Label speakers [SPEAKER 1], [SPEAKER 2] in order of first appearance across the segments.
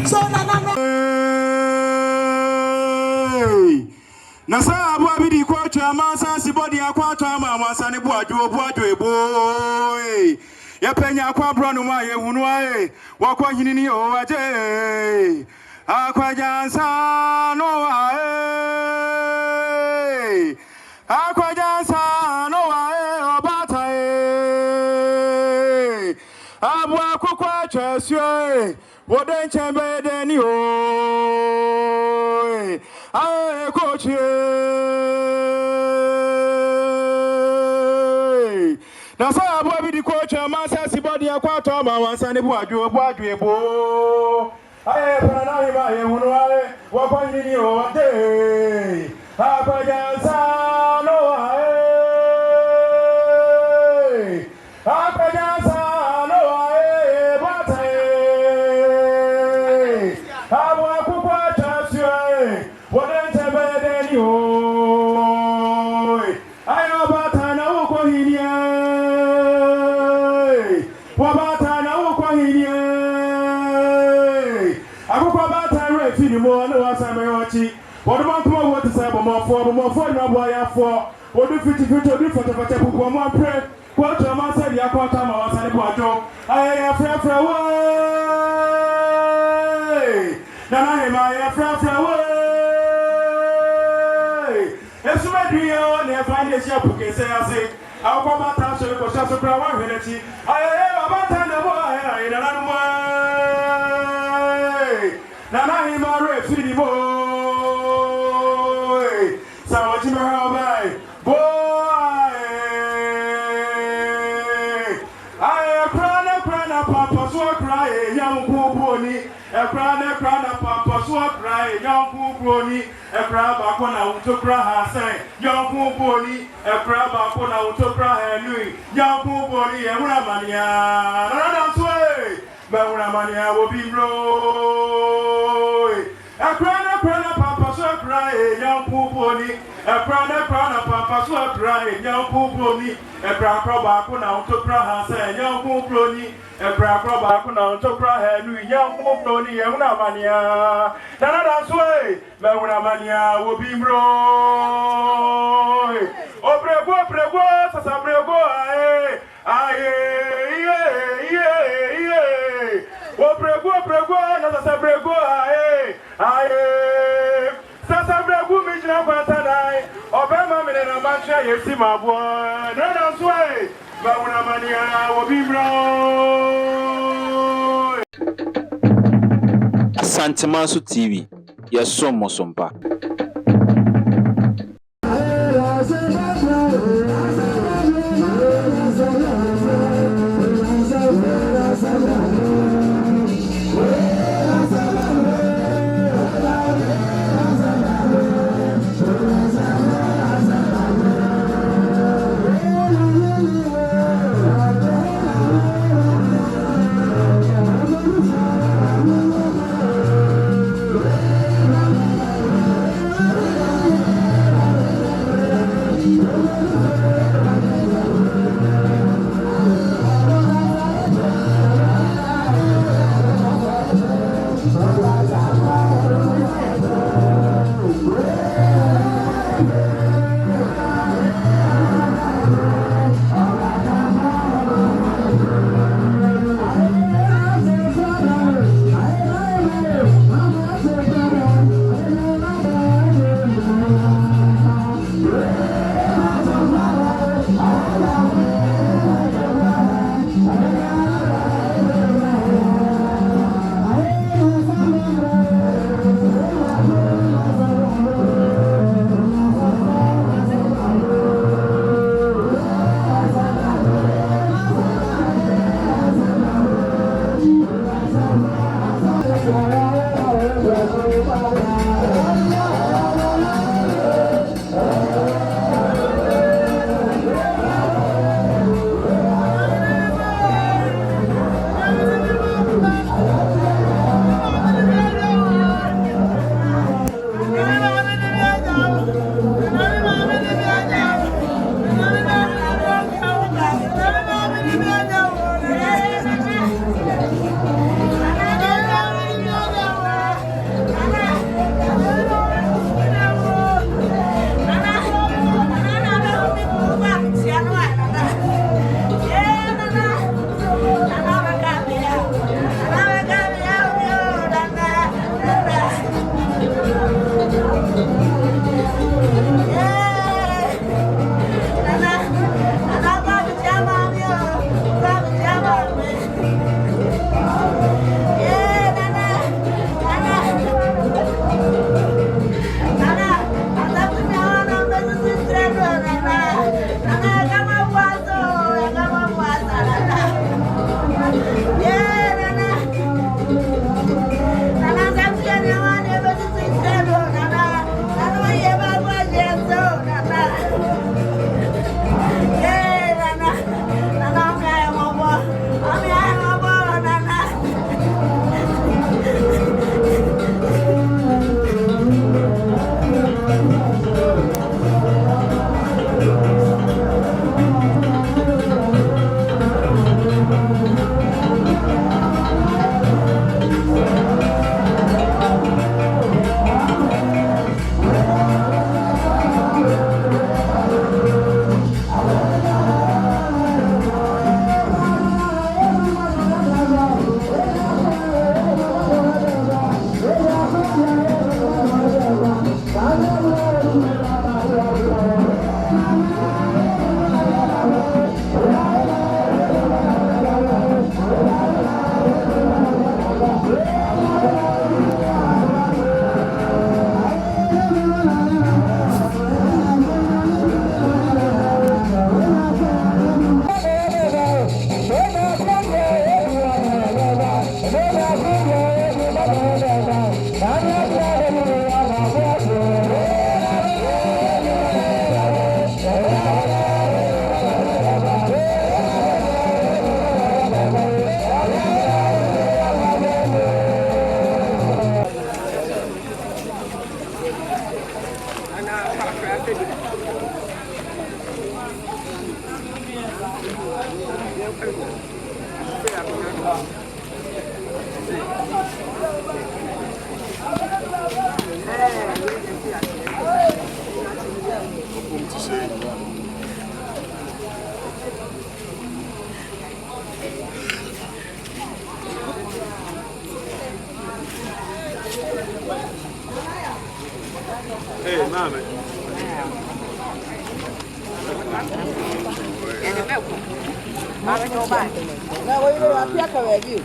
[SPEAKER 1] So Nananom.
[SPEAKER 2] Nasa abu di kwa chama sansi body akwa chama masane buajo boy. Ya penya kwa bronu ma ye hunu ae wakwa hinini o aje akwa jansa no ae akwa jansa no ae obata e abu akwa chesio woden chembe deni o ae kochi Nasa abu di kwa chama sansi body akwa chama masane buajo bo aye pana Hemaa ye hunu ae wakwa hinini o aje akwa jansa no ae akwa jansa no ae bata e abu akwa chasio e woden tebe deni o ayo bata na ukwa hinini wabata na ukwa hinini akukwa bata re fini mo na wasame ochi wodo kuma wo ti say bomo fo na bo ya fo wodo fiti odu fotofota pupo mo pre ko to ma say ya ko ta ma wasane bo ajo ayaya fra wo Nana Hemaa ya fra wo Essumegyamanhene ne fani sia puke say ase akukwa bata so ko sha so kra wa hwenechi ayaya bata na bo ayaya Nananom Nana Hemaa re fini mo sawaji me habai boy ay krana papa so cry yam buboni e krana papa so cry yam buboni e kra ba ko na utokra ha sai yam buboni e kra ba ko na utokra ha lui yam buboni e wura mania nana so ba wura mania wo bimro Akrana papa so cry young puponi Akrana papa so cry young puponi Ekra kroba ko na utokra ha say young puponi Ekra kroba ko na utokra ha nu young puponi e una mania Nana so e me una mania wo bimro Obrego sasa brego aye Obrego na sasa brego aye sasa bregu mi jina kwata dai obema mi na mancha yesi mabo na so e ba una mania wo bibro
[SPEAKER 3] Asantemanso TV yesom sompa
[SPEAKER 2] Hey, mama.
[SPEAKER 1] Now, what you want to talk about you?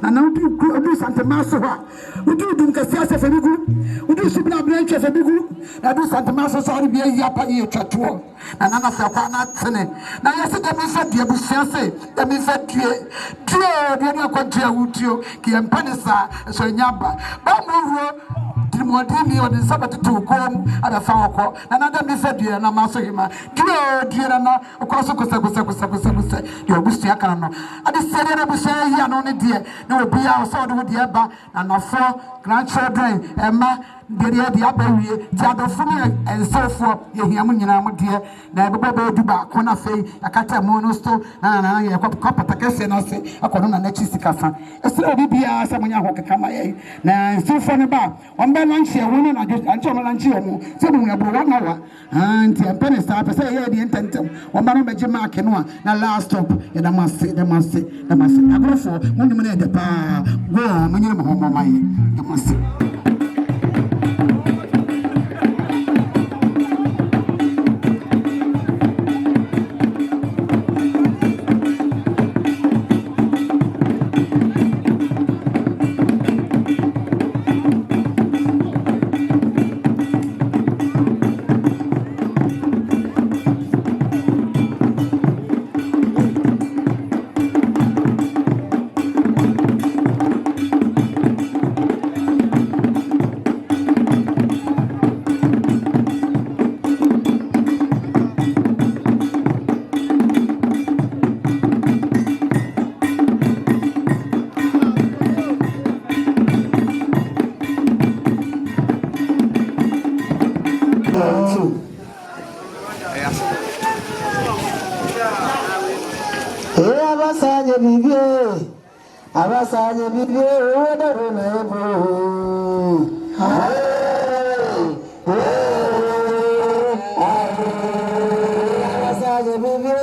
[SPEAKER 4] Nananom Asantemanso we do Cassiasa Femigu, we do Subna Branch of Femigu, I do Asantemanso, sorry, be a yapa ear chatuo, and Nana Sapana Tene. Now, I said, let me set the Abusiase, let me set you, Trio, Quatia Utio, Kiampanisa, so Yamba, Bamu. Modini or the Sabbath to come at a Falco, another method, and a Masahima. Dear Anna, across the Costa, your Bustiacano. I decided I was saying, only dear, no be outside with the Abba and our 4 grandchildren, Emma. The Abbey, the other family, and so forth. You hear me, dear. Never do back when I say a cata monosto, and I have a cup of Takasi, I say, a corona Nechisicasa. It's a BBA, someone who can come away. Now, so fun about one by lunch here, woman, I just until lunch here, so we have 1 hour. And penny start to say, yeah, the intent. One man of Jima canoa, now last stop, and I must say, I go for 1 minute the bar. Well, minimum home, my, you must say.
[SPEAKER 5] Abasanya bibie, abasanya bibie, whatever neighbor. Abasanya bibie.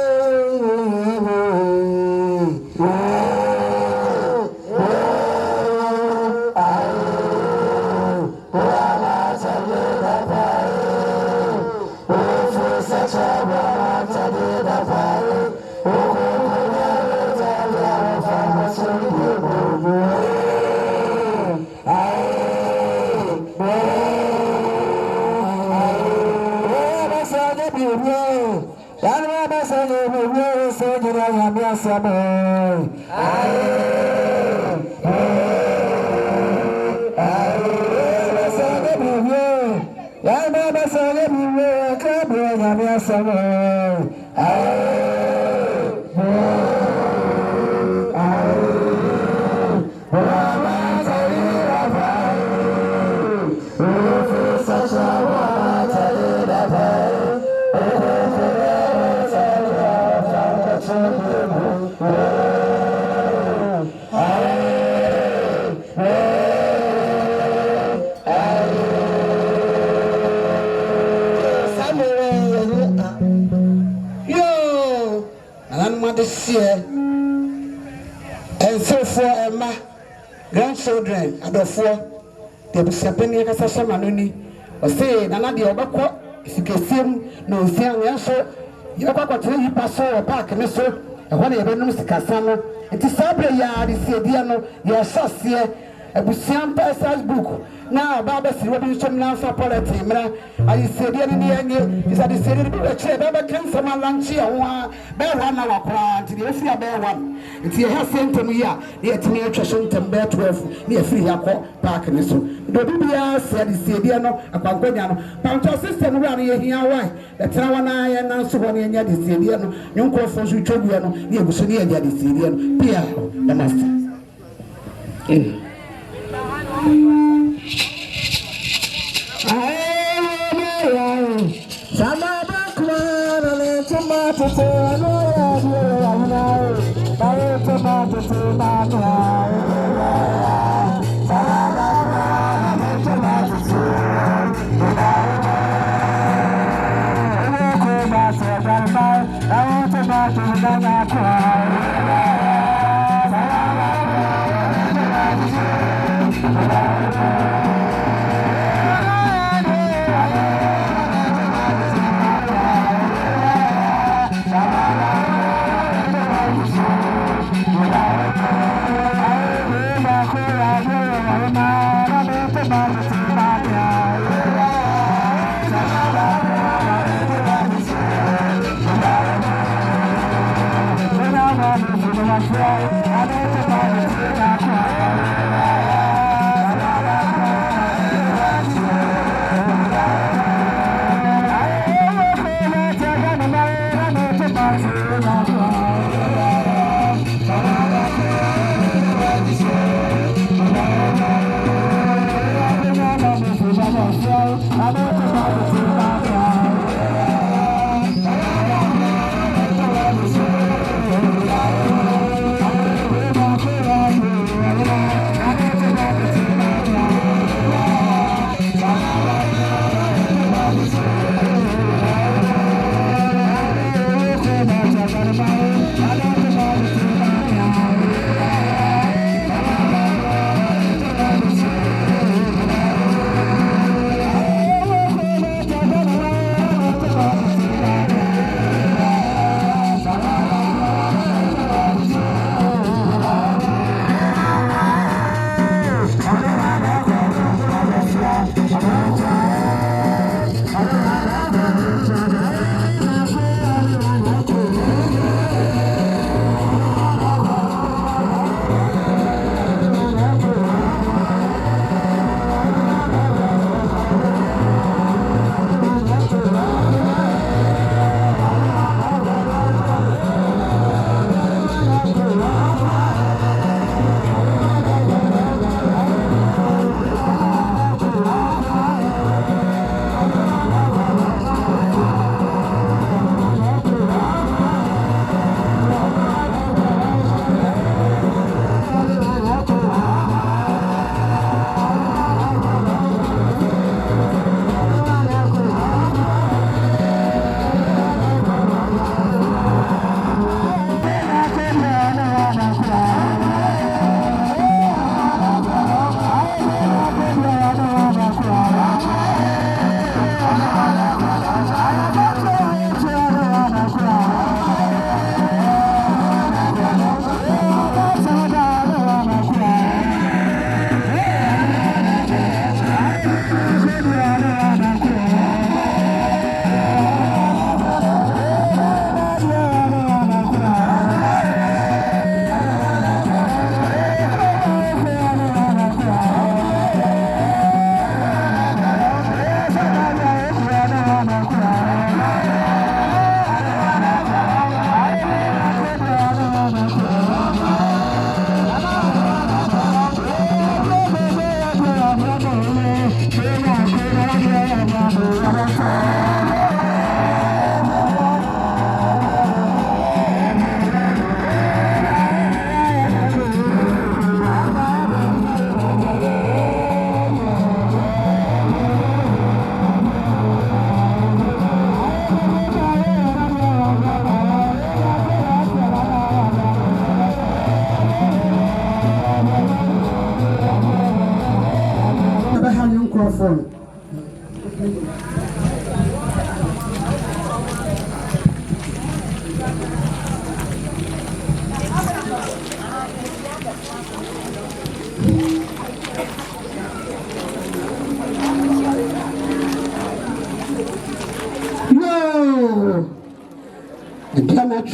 [SPEAKER 5] And so for Emma, grandchildren, adore the Sapenia Casamanuni, or say, Nana the Obako, if you can see him, no, see, and so you are going to pass over a park and so, and when you have no Casano, it is Sabre Yard, is the Diano, you are so here, a Bussian Passage book. Now, Baba, see what you should now for politics. I said, is that the city of a chair, Baba can from a lunch here, bear one hour plant, the Ofia bear one. It's your house sent to me here, near to me, Chashon, bear 12, near Free Yako Park and so. The Bibia said, the Sediano, a Pancodiano, Panto system running here, why? The Trawana and Nansuani and Yadi Sediano, young Crawford, Chubiano, near Busunia, Yadi Sediano, Pia, the master.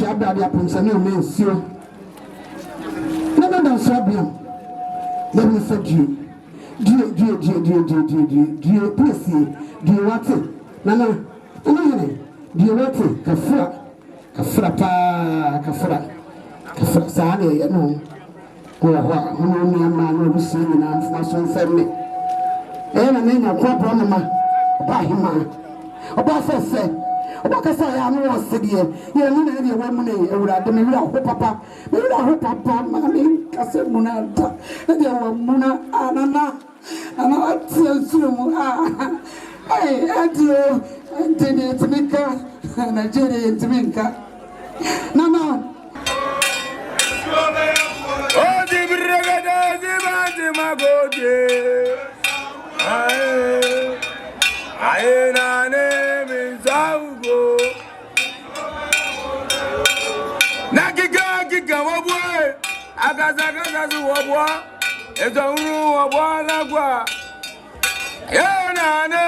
[SPEAKER 4] Abadi aponsani omensio nana sabia let me say you Piesie wate nana wate kafra sane no kwa hono ni ama no busi na mfumaso mfemme na nenya kwa broma ba Hemaa oba sese Obakasa ya no wasediye ye ni na ye wamu ne ewurade me wura ho papa mami kase munata e ya wamu na anana atsumu adio ntene timika na jere timika nana
[SPEAKER 2] o dibragada zibanje magode aye nane minzaugo nakika wabwe agaza wabwa ezawuru wabwa lagwa ye nane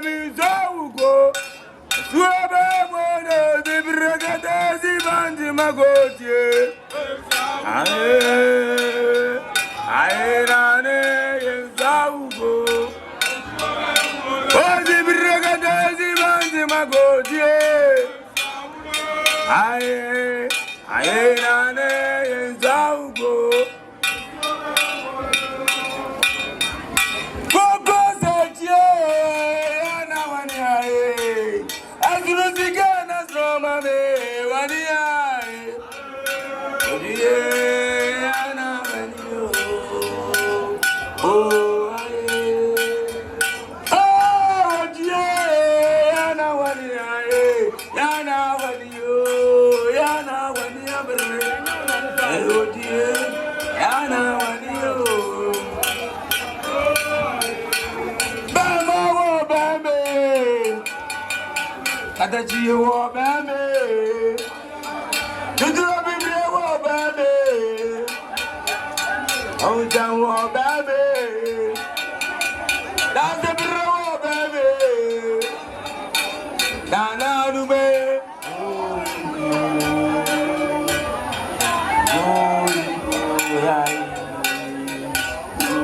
[SPEAKER 2] minzaugo suabe mone dibragada zibanje magode aye nane minzaugo Ozi brigada zibanzi magodie aye nane yenzaugo Koko setie yana wani aye Azuluzika na stroma me wani aye Odie yana wani oh Kadaji wo bame Judro bibre wo bame Onjan wo bame Dante bibre wo bame Nananom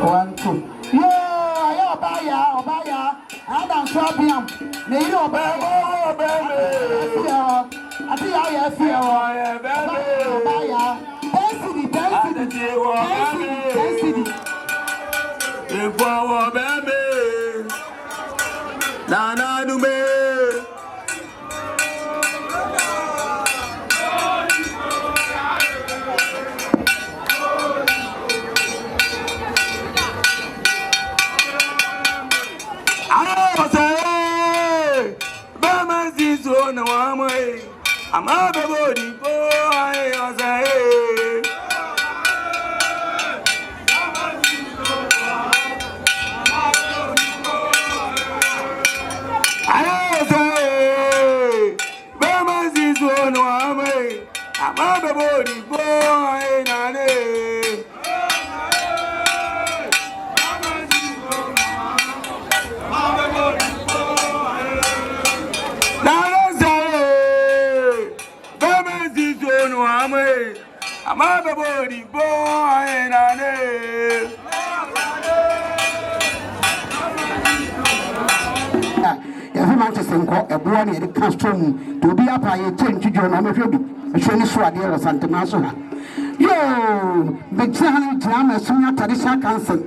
[SPEAKER 4] one two Obaya Adam Swabiam ne yo bame ati ya fia Obaya density
[SPEAKER 2] Ewa bame Nananom na wamwe amabe bodi po aye ozae aye ozae bama zizo na wamwe amabe bodi po aye nane Amabe body boy nane
[SPEAKER 4] Hemaa to senko eboa ne de castrom to be apa ye change jo na mehwebi ehwe so ade ro Asantemanso ha yo be tsan drama sunya traditional council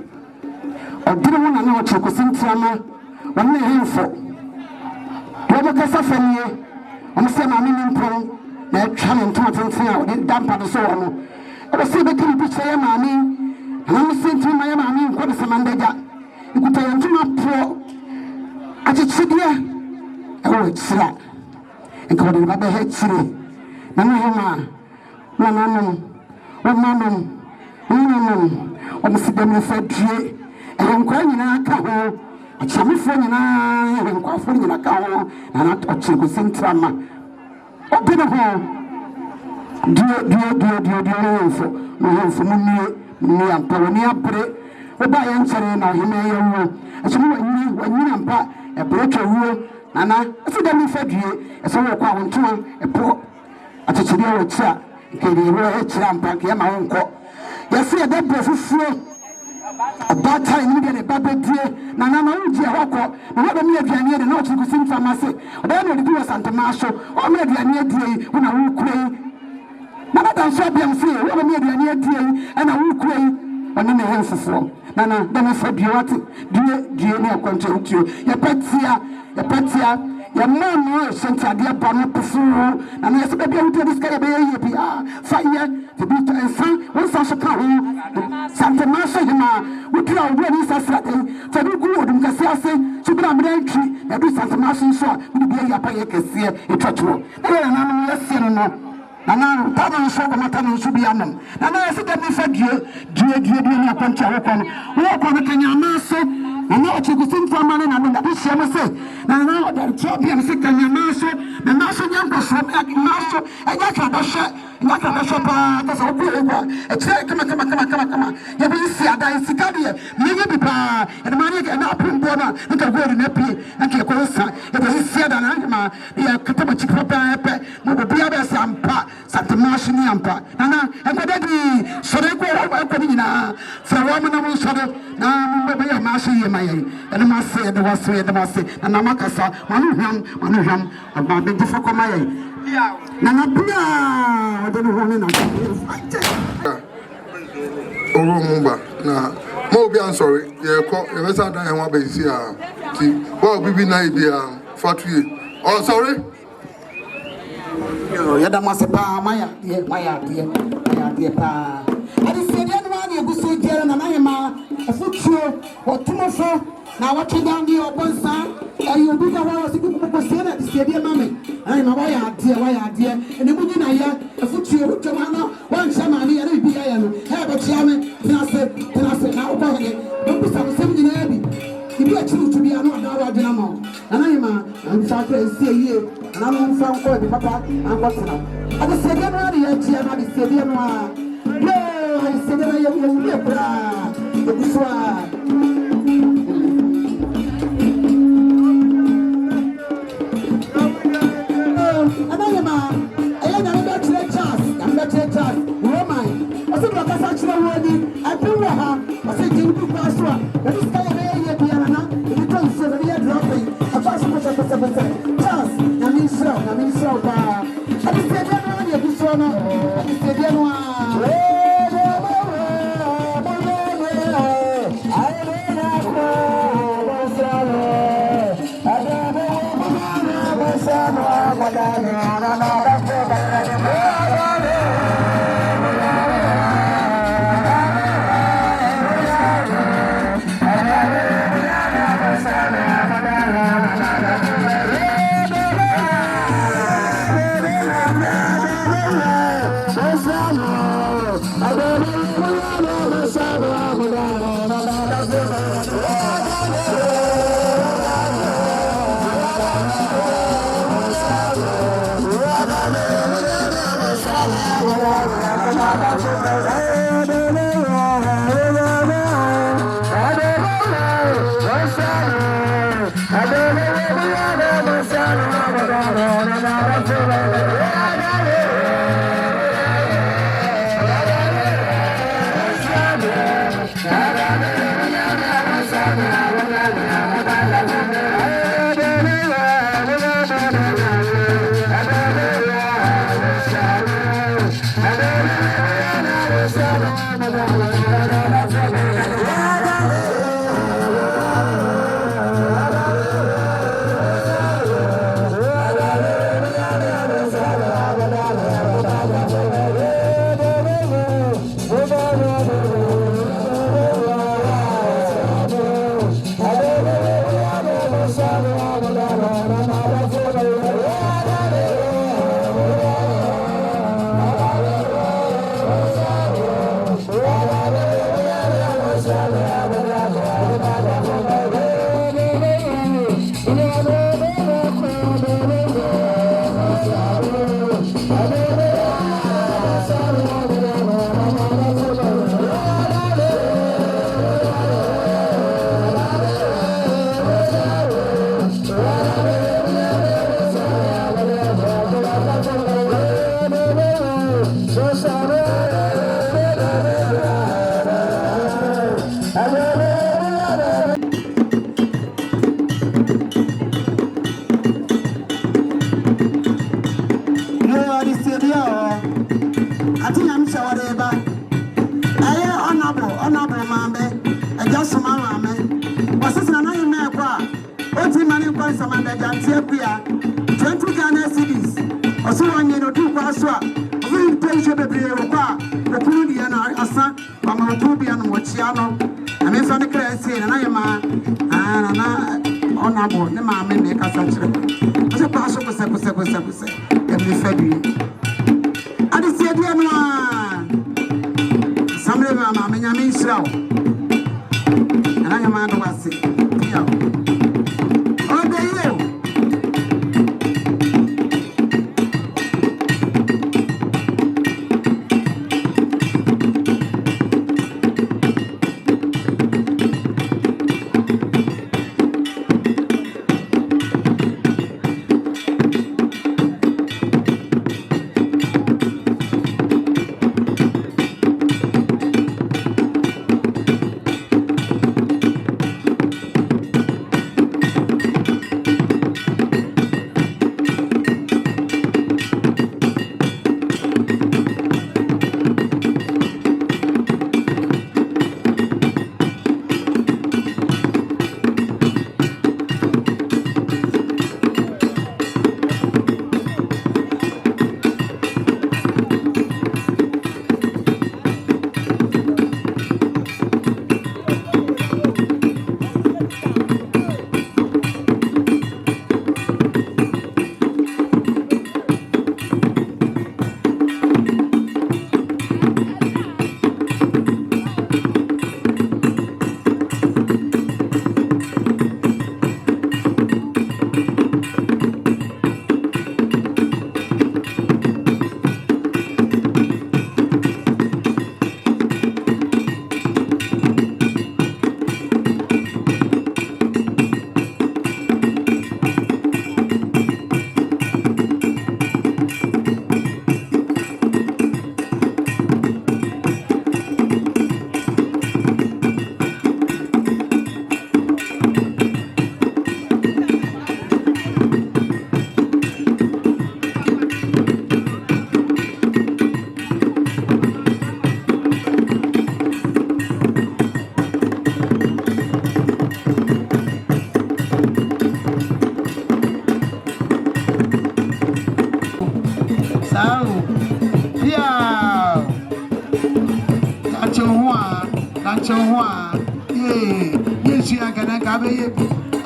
[SPEAKER 4] odire wona na oche ko sentrama wona hemfo kasa famie se ma me mpon na twa ne ntontenten a de dampa de so no e se be kiri bi che ma me na se ntimi ma ya ma me nko de samandaga ikuta ya ntuma pro achichidia e wo tsira enko de ba be he tsire na na Hemaa Nananom o msidem fadie enkwa nyina ka ho achamifo nyina enkwafo nyina ka ho na na ochego sentrama obino ho dio no munni ampawani abre oba ya nkyere na Hemaa ya wo achimu wanyina ampa ebrocho wo nana msidem fadie eso wo kwa wonto epo achichiri wo chia kiri wo echira ampa ke ma wonko yesi ede bofufuo abata ni de babedie na uji ehoko na wo me aduane de na o chikusi mfamase oba na odi Asantemanso o me aduane die una wo kurei na bata so biam se wo me aduane die na wo kurei oni na henfufo na de me fa biwate die ne akwante utio ya patia ya mama sentade ba no pufu na na se be bia uti diska ya be ye bia fa ye te bi to ensa won sa so ka ho Asantemanso Hemaa uti a wo ni sa sra den fa du gu odum kase ase so bi na me ntwi ya du Asantemanso so a bi bia ya pa ye kase e twatwo na no yesi no nana tano so ko matano so bi anam nana se de mi fa die ni akwante a wo ko no Nyamaso nana o chikusi mfamane na ndo bi hia mo se nana o da tro bi am se Nyamaso nana so Nyarko so Nyarko enya ka ba hwe pa ta so ku ewa e kire kama ya bi si ada sika de me ye bi pa e ma ne na apumbo na nka go na pi na ke ko sa e bi si ada na ma ya kataba chikro pa pe mo bi ya ba sampa Asantemanso ni ampa nana enkodadi sore ko ni nyina fra wa mo na mo sore na mo be ya ma so ye ma ye ene ma se de wase na makasa manu hwam aba be difo ko ma ye nana bia de no hone na
[SPEAKER 6] Orumba na mo bi ansori ye ko e be sa dan e wa be si a ti wa bibi na bia fatue oh sorry
[SPEAKER 4] ya da masepa maya die pa adi se dia no ani eguso jere na Hemaa afutuo otumofo na watwedan die obonsa ayi obi ga wa si ko se na se dia mame Hemaa wa ya die ene mu nyina ya afutuo otoma na wan chama ni ya bi ya no he be chia me tinase na oba he do bisa mo sem nyina bi ibi a chiru to bi anu ada wa dina mo Hemaa anfa kra sie yie na mo nfa nko bi papa ankwatena ade se dia no ari ya chia na de se dia no a no se dia ya ya bra Akosua Hemaa aya na be chire chance Roman o se do kasa chire woni abiwa ha o se jindu kwa so a e bi ska ya ye bia na e to so na ya dropping afa so pese chance na mi sro ba ade se dia no ya bi so no ade se dia no a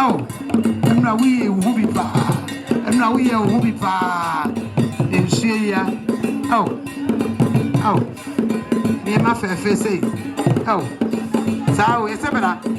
[SPEAKER 4] Oh, I'm not we who be far. I'm not we who be far. In Syria. Oh, near my fair face. Oh, so it's a better.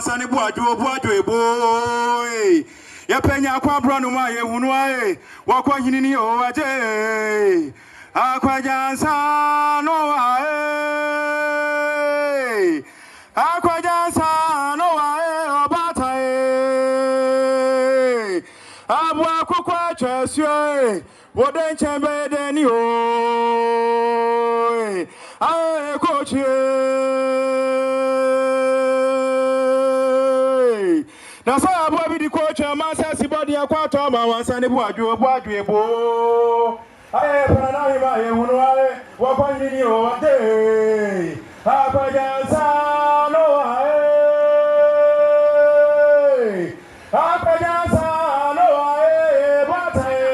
[SPEAKER 2] Sani buajo boy. Ya penya kwa branu ma ye hunu ae. Wakwa hinini o aje. Akwa jansa no ae. Akwa jansa no ae obata e. Abu akukwa chesyo. Woden chembe deni o. Ae kochi. Na sa abu di coach amasa sibodi akwato ma wansane buajo ebo aye pana na ma ye hunu ale wa kwani ni o ade apajansa no aye apajansa no aye batae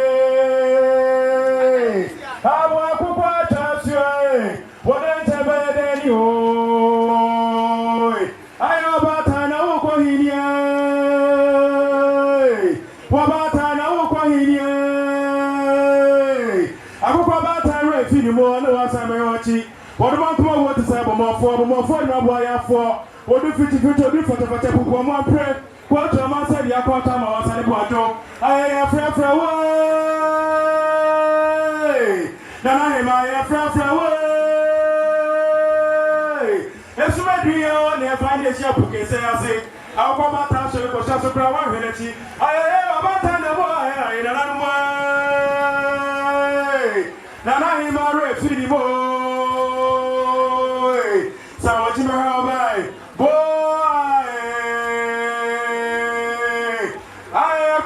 [SPEAKER 2] abu akukwa chasio woden tebede ni o ayo bata na uko hinia Wabata na ukwa hinie Akukwa bata refini mo no asame ochi Woduma kuma wote sa bomofo na bo ayafo wodu fiti odu fotofate pupo mo apre kwa chama sa dia kwa tama wasane bo ajo aye frefre we Hemaa ya frefre we Essumegyamanhene ne fande sia pukese ase Akwa bata so ko sa so kra wa hwenechi aye bata na bo aye Nananom Nananom mare fidi mo sa wa jima ha bai boy aye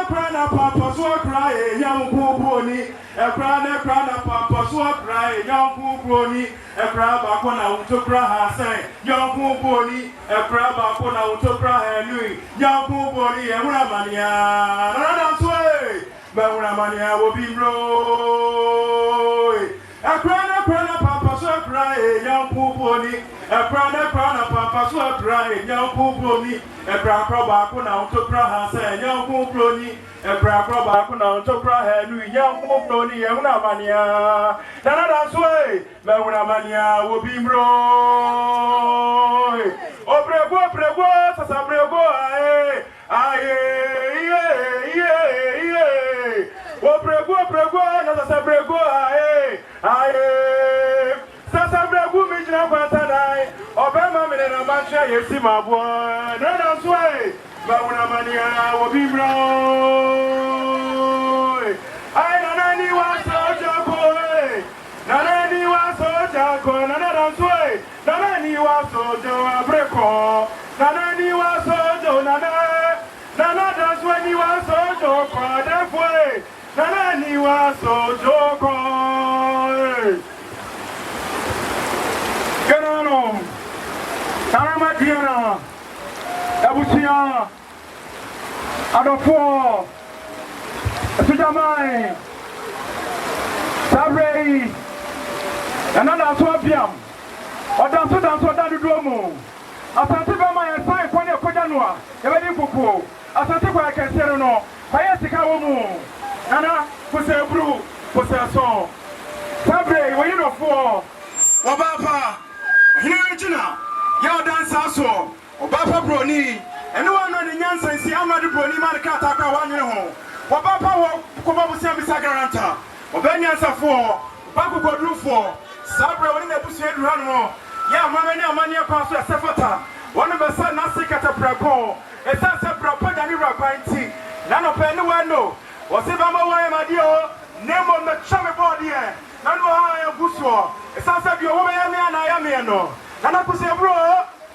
[SPEAKER 2] krana papa so kra e yam kuboni krana papa so kra e yam kuboni Ekra bako na utokra hasen Yonku boni Ekra bako na utokra henui Yonku boni Ewura mania Nananom swe Bewura mania Wobimro Yankuponi, a crana papa so cry, Yankuponi, a crabacuna to Praha, Yankuproni, a crabacuna to Praha, Yankuponi, Yamania. That's way, Maunamania will be bro. Oh, Prego, Sabrego, O prego, nada sabrego, Sasabrego, Mijna Pantanai, Obama, and Mancha, Yesima, boy, Nana's way, Mauna Mania, will be bro. Nanani was so Jacoy, Nanani was so Jacoy, Nana's way, Nanani was so Joabrico, Nanani was so Jonana, Nana's when he was so Joco, that way. Nanani was so joking. Nananom, Taramatiana, Abusia, Adolfo, Essumegyamanhene, Sabre, another Swabiam, or Danso Duomo. Asantemanso, fine for the Kodanua, the wedding Pupu, Asantemanso, I can say no, Piesie. Nana, Pose Bru, Pose Son. Sabre, when you know for Obapa, Hiragina, Yaw dance also, Obapa Broni, and no one on the Yansan, see, I'm not the Broni Marcata, 1 year home. Obapa, Kobabusia Sagaranta, Obanyasa for, Baku Godru for, Sabre, when they push it run more. Yeah, Mamma Mania Pastor Sefata, one of the son, Nasikata Prapo, a Sasa Prapa, and Iraqainti, none of anyone know. Was if I'm away, my dear, name on the chummy body, none of Akosua. It sounds like you're woman, and I am here, no. And I could say, bro,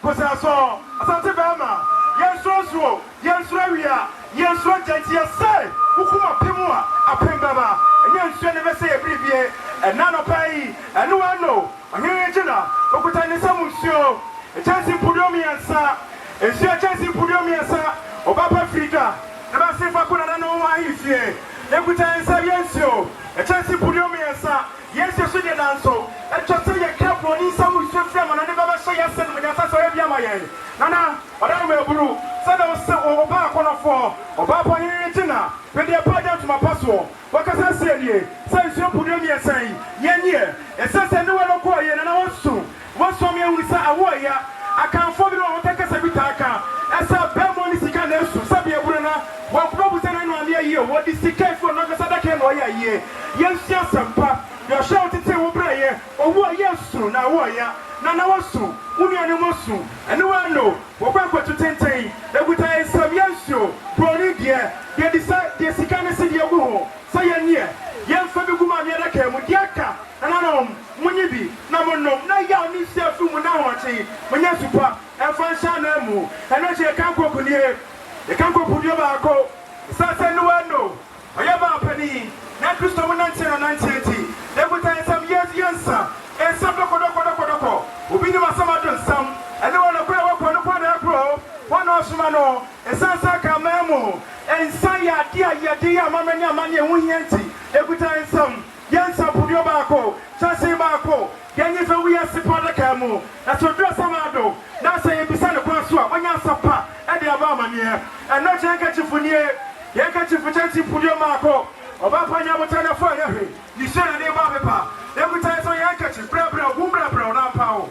[SPEAKER 2] because I saw Asantemanso, yes, so, yes, Ravia, yes, Roger, yes, say, Ukuma Pimua, a Pimbaba, and yes, you never say a preview, and none of pay, and no one know. I'm here in Jena, Okutani Samusio, a chance in Pudomi and Sa, and she a chance in Pudomi and Sa, Obapa Frida. Never say for Kuna no why you fear. Every time say yes, you. A chance to put your answer. Yes, you should answer. And just say you can't run in some with your friend and I never say yes, and when you say Yamayan. Nana, but I will brew. Said I was so Obaapanin for Obaapanin dinner. When they apply down to my password. What can I say here? Say you put your answer. Yen, and says I know I don't call you and I want to. What's from you with a warrior? I can't follow on take us a bit. As a Belmont is can also Sabia Bruna. What problem anyone here? What is the case for not a can or a year? Yes, yes, and pap. You're shouting to O'Brien or what? Yes, soon. Now, warrior. Nana was soon. Union and no one know. We're back to 10. They would have some yes, you. Bronidia. They decide the Sikana City of Woo. Say a year. Young Fabiguma Yaka with Yaka. Nananom, Munibi, Nananom, Naya needs to have food now. When you super and find Shanamu, and not your campo here. The campo put your barco. Sasa no one know. Obaapanin, not Christo 1980. They would have some years, sir. And some Doko, who be the Masamadan some, and no one of Pro, one of Sumano, and Sasa Camamo, and Saya, dear, Mamma Mania, Winyanti. They would have some. Yansa put your barco, Chassi Barco, Yannifer, we are supported Camu. That's what dress Amado. Now say beside the Akosua, when you're supper, and the Obaapanin, and not Yankachi for near Yankachi for Chassi put your Marco, Obaapanin will turn a fire. You said a name of every time so Yankachi, Brabra, Wumbra, Brown, Pow.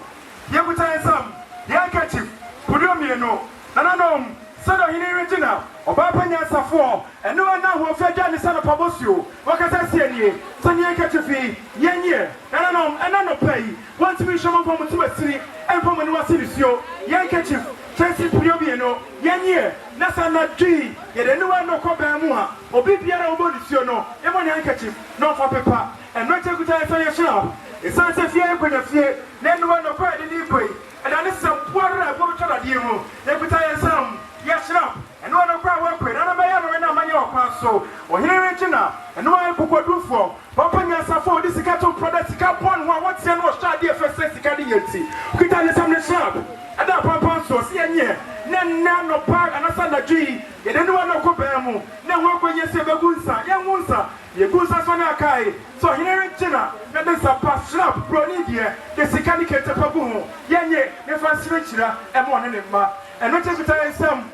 [SPEAKER 2] Every time some Yankachi, put your Miano, Nananom. Sada hini regina, Obaapanin Safo, and no one now who fed down the son of Pabosio. What can I say? Sanya Catchy, Yen, Nananom, and none of pay. Want to be shown from the city, and from an Wasilio, Yankatchi, Chelsea Puyobiano, Yen, Nasana G, yet anyone no Cobamua, or Bibiano Bodiciono, Emon Yankatchi, no for Pepper, and not a good time for your shop. It's not a fear when a fear, then one of quite an equal, and I listen, what I want to tell you, every time some. Yes, and one of our work with another man and my so, or here Regina, and one who could do for Papa Safo, this cattle product, one what's the most idea for Sesicadiancy. Could I listen to the shop? And that Papa so, see, and yeah, none of park and a son of G, yet anyone of Copamu, no work when you say Bagunsa, young Munsa, Yagusa Sonakai, so here China, that is a past slap, Bronidia, the Sikanika Pabu, Yanye, the first Richard, and one in Ma, and not just some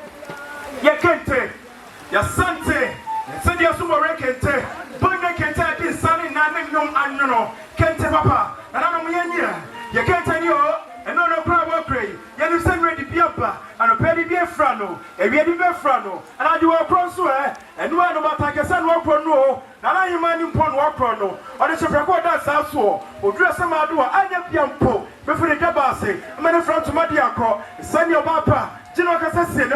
[SPEAKER 2] Yakente, Yasante, Sandia Sumarekente, Bunga Kenta, this Sunny Nananom, and no, Kente Papa, and I'm Yanya, Yakenta, and no crowd pray. You send ready Biapa, and a penny be a frano, a ready be frano, and I do a Akosua, and one about Takasan walk on no, and I am in Pon walk on no, or the Chapraco dance also, or dress a Madua, I am Piampo, before the Dabasi, a man from Nyarko, send your Bapa. General Cassassin,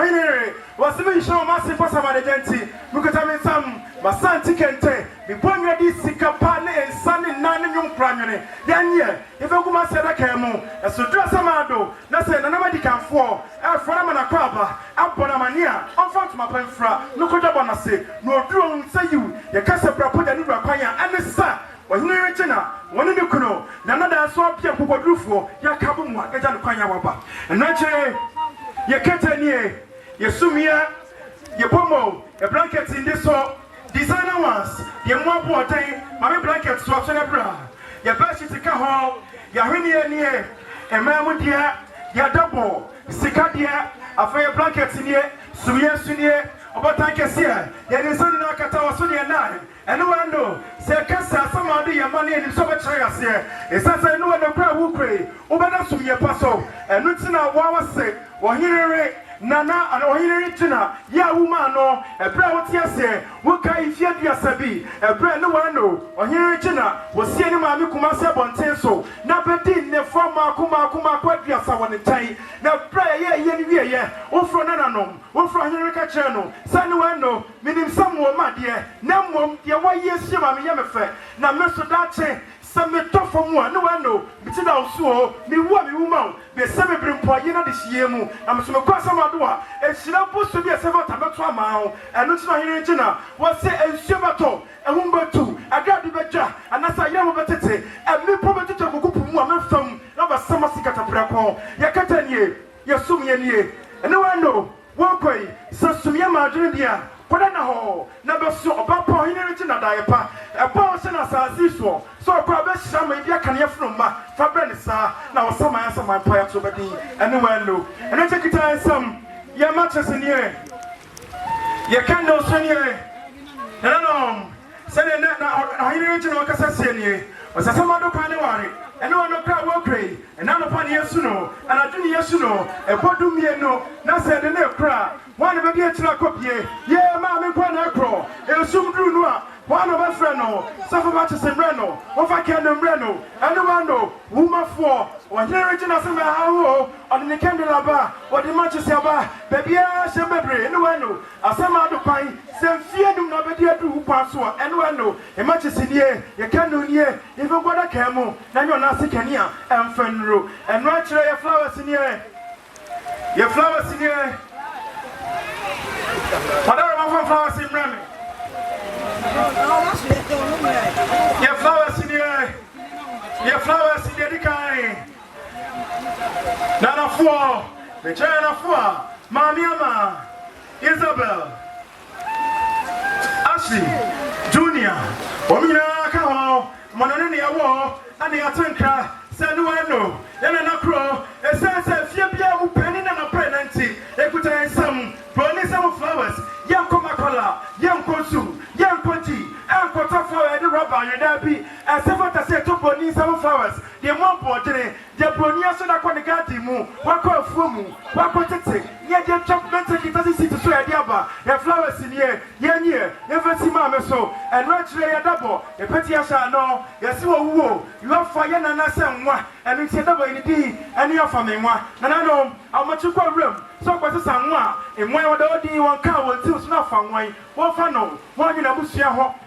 [SPEAKER 2] was even show massive for some identity. Look at some Masanti Kente, the point ready Sikapane and Sunny Nananom primary. Yanya, if I come said I came, as to dress a mado, nothing, and nobody can fall. Our friend and a crabber, Abonamania, I'm from my penfra, no Kodabonase, no drone say you, the Cassabra put a new Rapaya and the son. Was no Regina, one in the Kuno, Nanada swap your Rufo, Yakabuma, Ejan Kwanyawaba. And naturally, you can't you sumia, you pomo, a blanket in this hall, designer ones, you more water, my blanket swaps in a bra, your best is a hall, your honey near, and mammudia, your double, Sicadia, a fair blanket in here, Sumia Sunia, about Tankasia, there is only Nakata Sunia 9. And no one know, say, Cassa, some of your money and so much I say, it's as I know the crowd who pray, Obana Sumia Paso, and Nutsina Wawa say, or here. Nana and Ohirina, Ya Umano, a brown say, Waka if you are Sabi, a brand new one, or Hirina, was seeing Mammy Kumasa Bonteso, Napatin, the former Kuma Quadia Sawan Tai, now prayer, yeah, or from Nananom, or from Hirika Channel, Sanuano, meaning some more, my dear, Namum, your 1 year Shima Yamafe, now Mr. Dache. Some talk from one, no one know. Between our so, me woman, be 7 brim poyena this year. I'm some across Amadua, and she not supposed to be a 7 mile, and not my Regina. Was say a Shibato, a Humber 2, a Gadi Beja, and as I am about it, and me probably to go to woman from Nova Samasicata Praco, Yakatanye, Essumegyamanhene, and no one know. Walk way, Essumegyamanhene. Podanaho, never saw Obaapanin in a diaper, a person as I see so probably some maybe I can hear from my Fabrenissa, now some answer my pipe to Badi, and no one know. And I take it time some your matches in here. You can't know Senior. Nananom, sending that now, I hear it in Wakasasini, was a Samado Panawari, and no one no crowd will pray, and none upon Yesuno, and I do Yesuno, a Podumiano, Nasa the no crowd. One of the Chilacopie, yeah, Mammy Quanacro, and soon drew noir, one of us Reno, suffer matches in Reno, of I can Reno, and no one know, woman for, or here in Asantemanso, on the Candelaba, or the matches Yaba, baby, I shall be, no one know, as some other pine, send fear do not be there to Passua, and one know, a matches in here, you can't do here, even what I can move, then you're not sick and here, and Fenro, and right your flowers in here, your flowers in here. Whatever flowers in Remy. Your flowers in here. Your flowers in the kind. Nana 4. The China 4. Mamiama. Isabel. Ashley. Junior. Omina Kaho. Mononania War. And the Atanka. Sanuano. Yananakro. A sense of Fia who penny and a penalty. They could have some. Some flowers, young Comacola, young Kosu, young Poti, and Cotafa and the rubber, and there be as several to say to Bonnie some flowers. The more portrait, the Bronia Sona Quanigati Moo, Wako Fumu, Wako Tete, yet your chop mental capacity to swear Diaba, the flowers in here, year, never see Mamma so, and Rachel a double, a petty Asha no, yes, you have fire and Nasa, and it's a double in the D, and your family, Nananom, how much you call room. So, what's a someone? And when one car will tilt not from way, one funnel, one in a bush,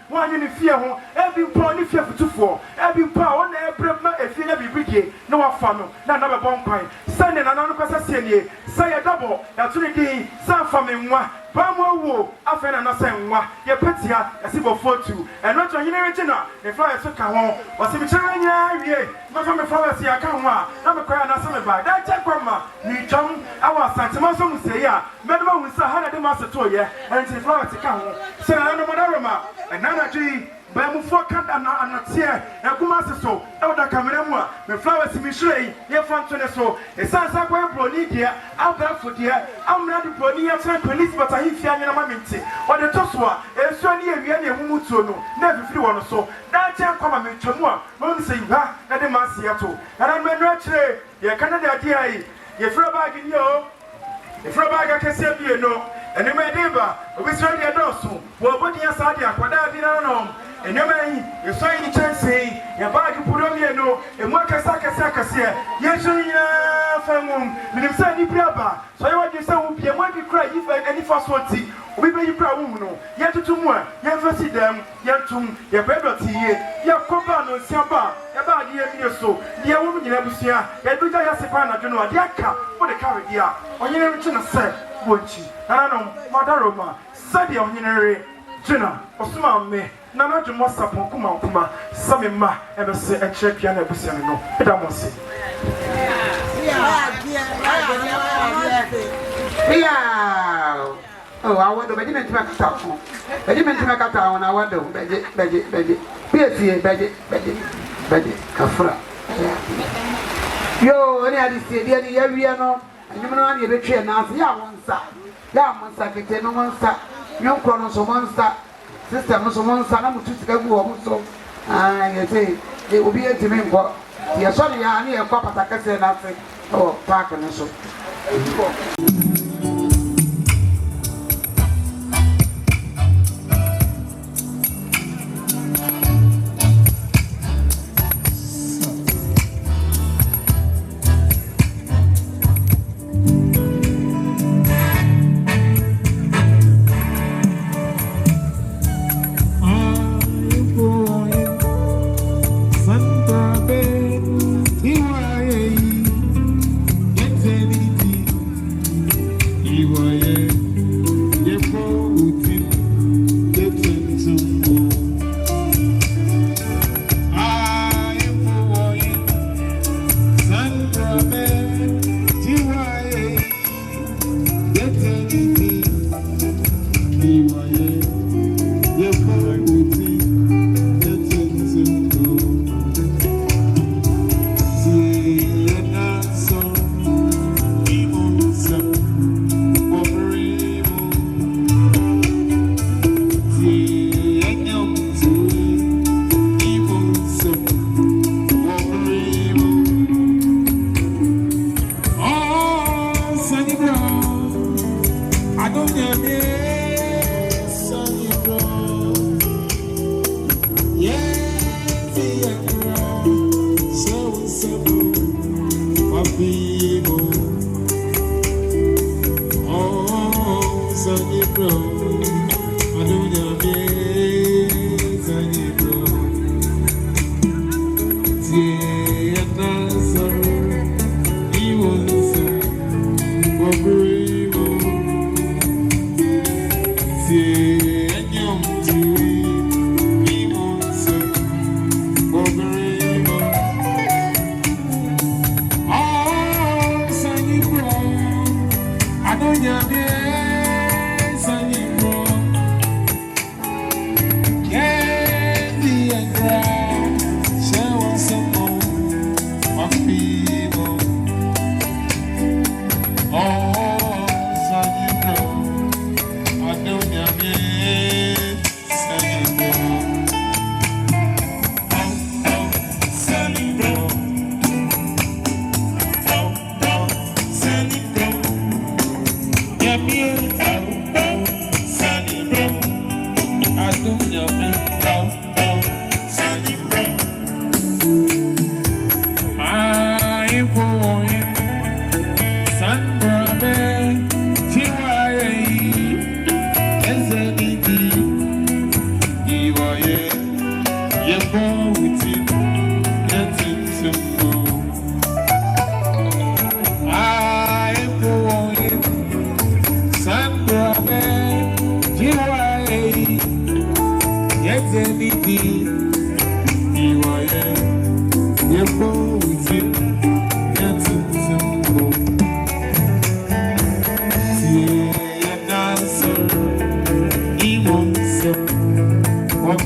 [SPEAKER 2] one in the fear, every pony fear for 2-4, every pound, every if you never be no funnel, none of a bonfire, sending another say a double, that's 3D, some family, one, Bamo, after another same one, your petia, a simple photo, and not your Regina, the flowers took home, was a child, not from the flowers here, come on, I'm a cry and a by that check grandma, me chum, our Asantemanso say, yeah, Madame was a 100 master to you, and it's the flowers to come. Say, I know Madarama, and Nana G, Bamufo Kanda Anatia, and Kumaso, Elder Cameramua, the flowers in Michelle, your fountain so, a Sansa Bronidia, out there for dear, I'm not the Bronia police, but I hear Yamaminti, or the Toswa, and Sonia Viania Mumutuno, never flew on so. That time come and Chamua, won't say that, and the Masiato, and I'm not sure, your Canada DI, your Frabag in yo, if Frabag can say you know, and the Medeba, we saw the Adosu, well, what you said, what I did not. And you may, you saw any chance, your bag put on you know, and what can Saka here. Yes, Famum, with him saying Braba. So I want you say, will be a mighty cry if any first one tea. We may you proud woman, yet to more, yet to see them, yet to your brother tea, your copan on Siamba, about the so, dear woman in Abusia, and we have a pan, I don't know, dear car, what a carry dear, on your original set, won't you? Nananom, Madaroma, Sadi on your Jenna, Osuma me. Nana Juma Sapon Kuma, Samima, ever say a check and a Busiano. Pedamosi.
[SPEAKER 5] Yeah. Oh, I want to be to make a top. I didn't make a town. I want to Beji. Piesie, Beji, Kafra. Yo, any of the area, no, and you know, you're a train now. Yamansa, no monster, young chronos of monster. Sister Muslim Sana Mutu so you say it will be a team for your son. I need a papa Takasa nothing or park and so.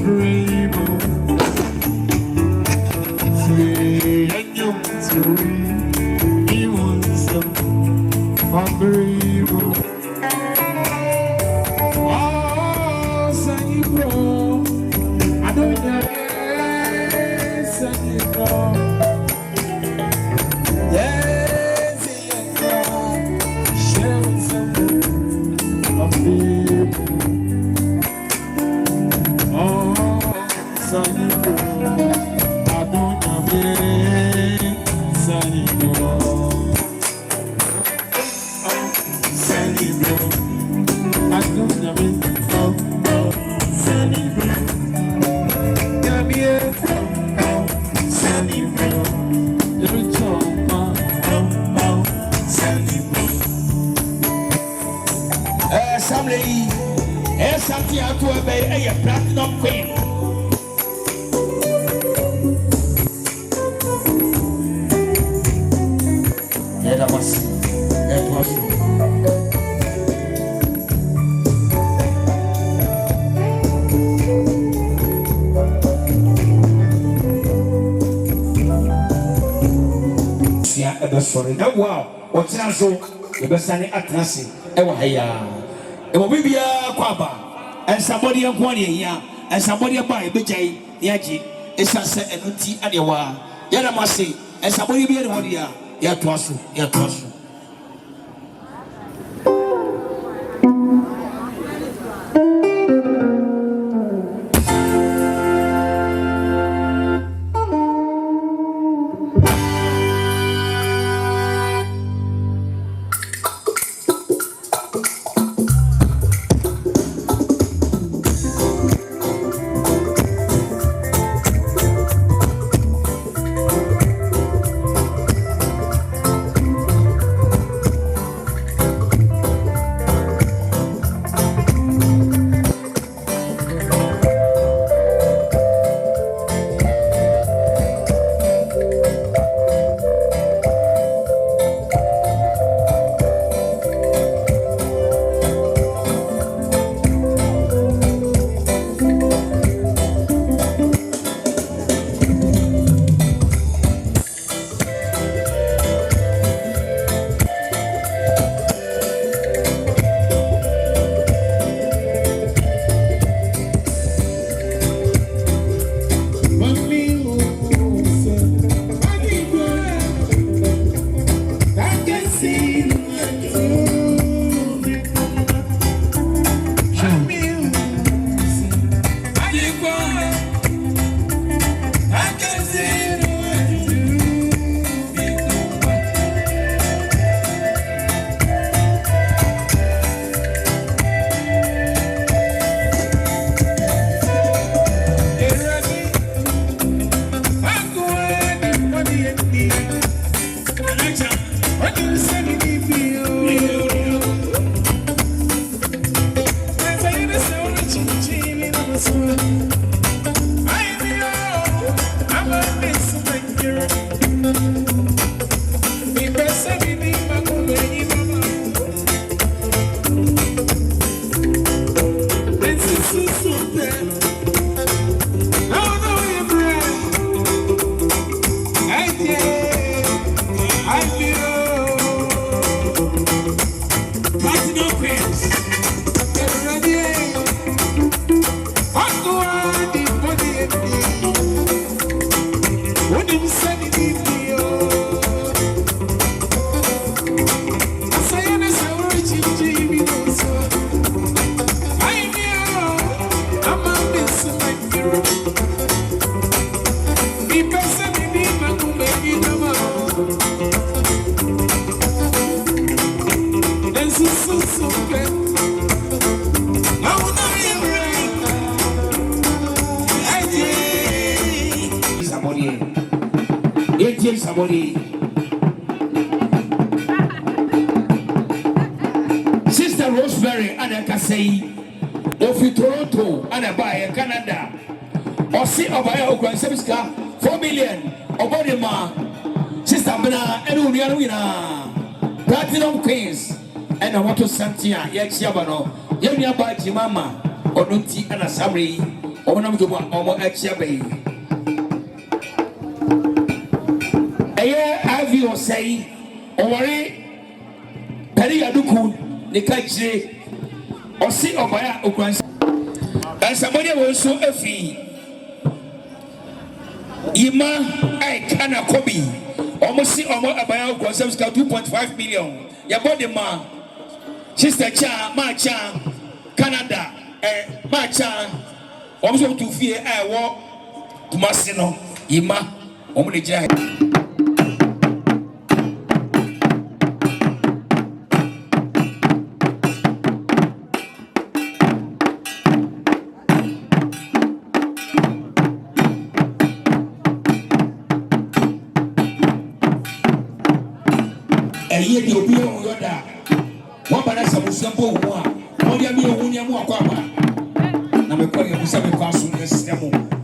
[SPEAKER 2] Dream
[SPEAKER 7] Platinum Queen. That was sorry. Wow, what's that so? The best at Nasi. Ewa Haya. Ewa Bibia Kwaba. And somebody of 1 year, and somebody by BJ, Yaji, is a set and tea at your wa. Yadamasi, and somebody be at 1 year. Yatwasu, Yatwasu. Sister Rosemary and Kasei of Toronto and by Canada. Or see Obaya Okwansebiska 4 million Obodima. Sister Bena and Uniana Platinum Queens and I want to Santia Yachiabano Yamia by Jimama or Nunti and a Sabri or Namduba or Achiabe. no say owari peri yaduku ne kachire osi obaya okwansa and somebody will so efi Ima I kana kobi almost see omo abaya okwansa 2.5 million ya body ma sister cha ma cha Canada ma cha almost to fear I walk to Masino Ima omo le jira ye di obi o yoda won bana samusampo wo a won dia mi ohun ni amu akwa ba na me kwa ye busa me kwa so ne system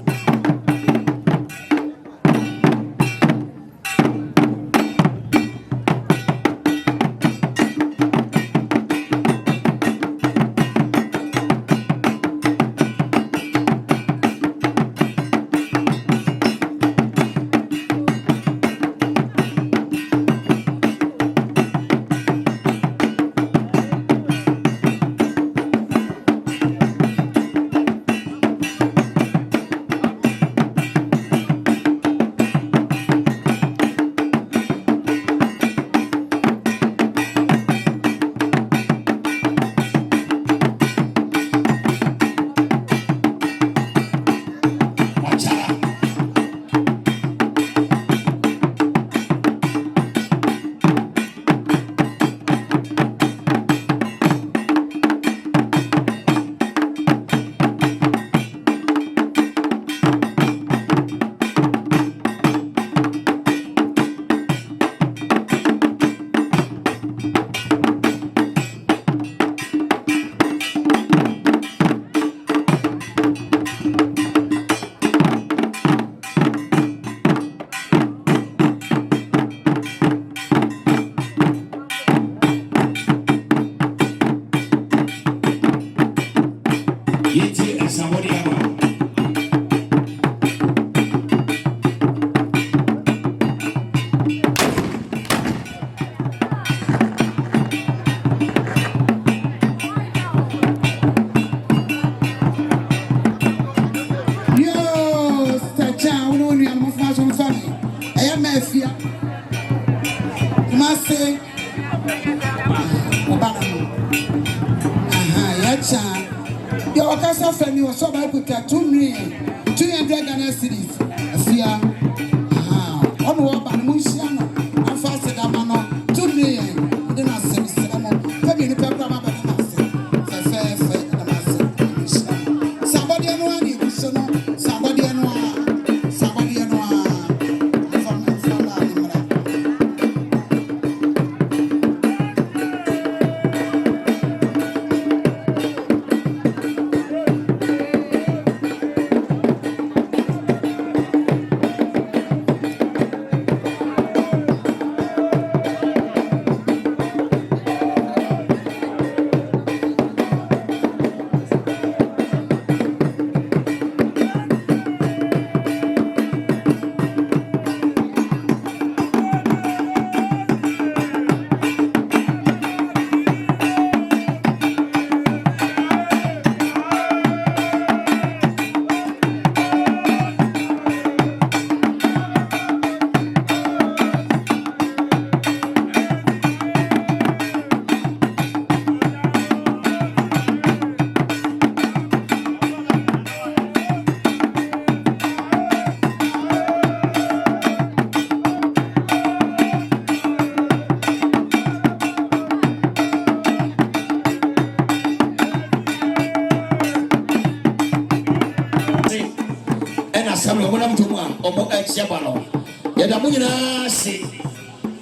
[SPEAKER 7] se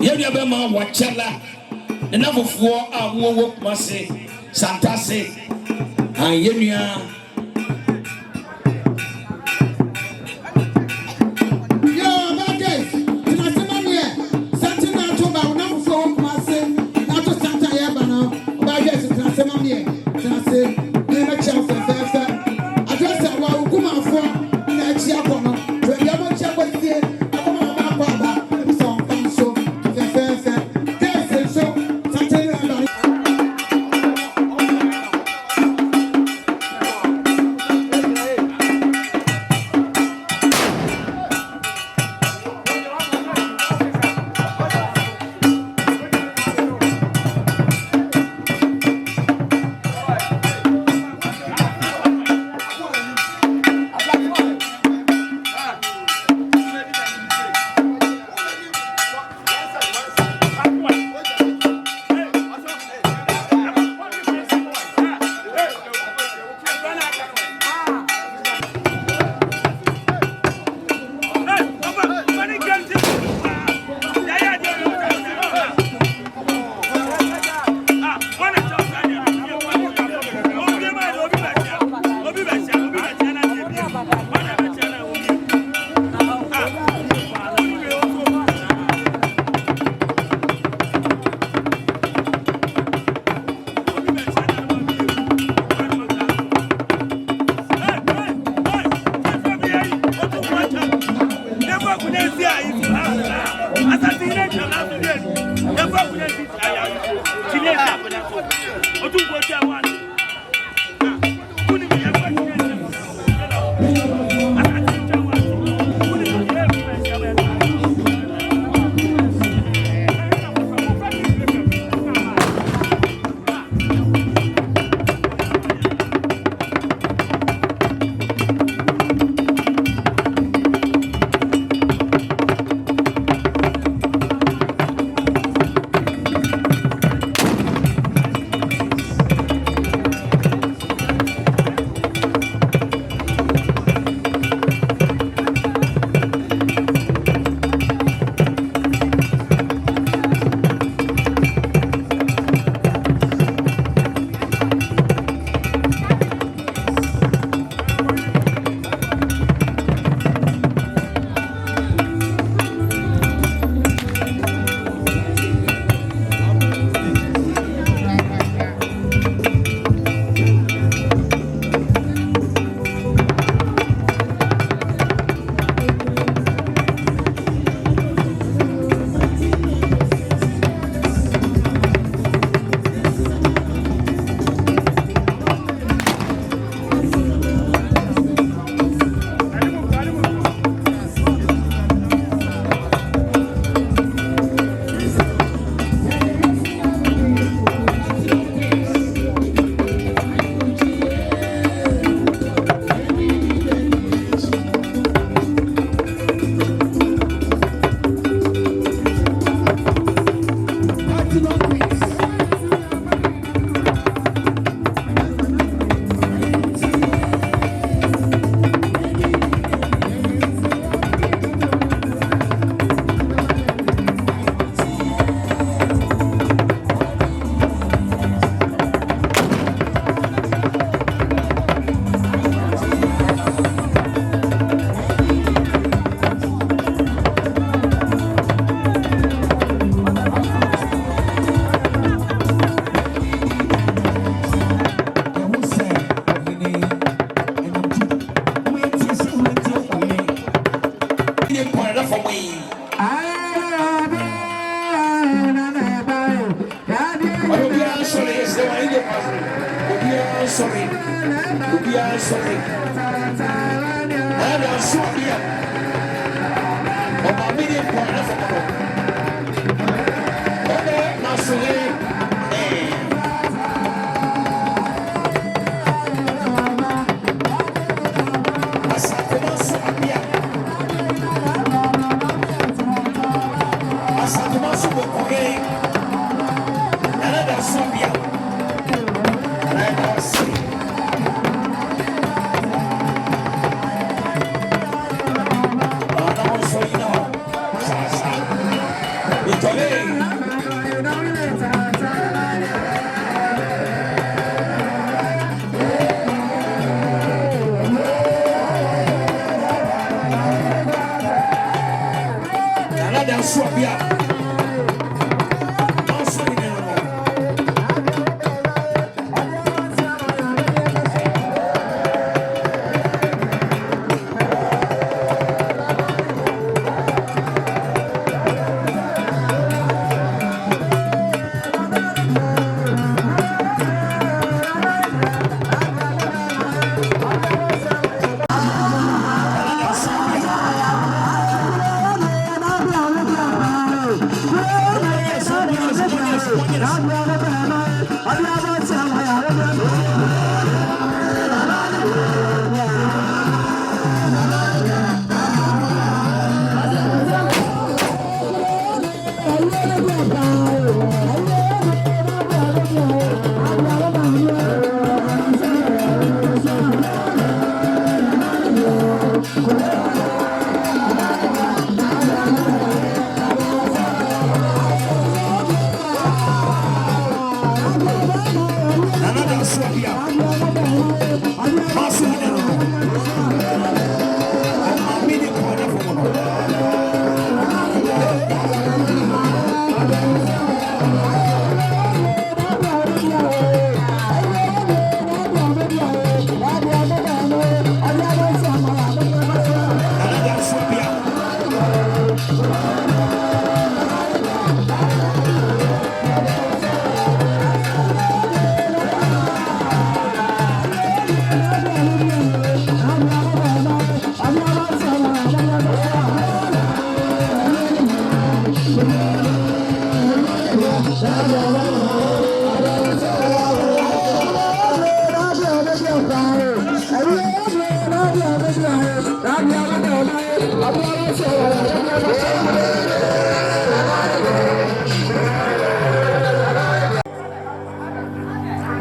[SPEAKER 7] ye be ma wachala na fofuo a wo mase santase an yenua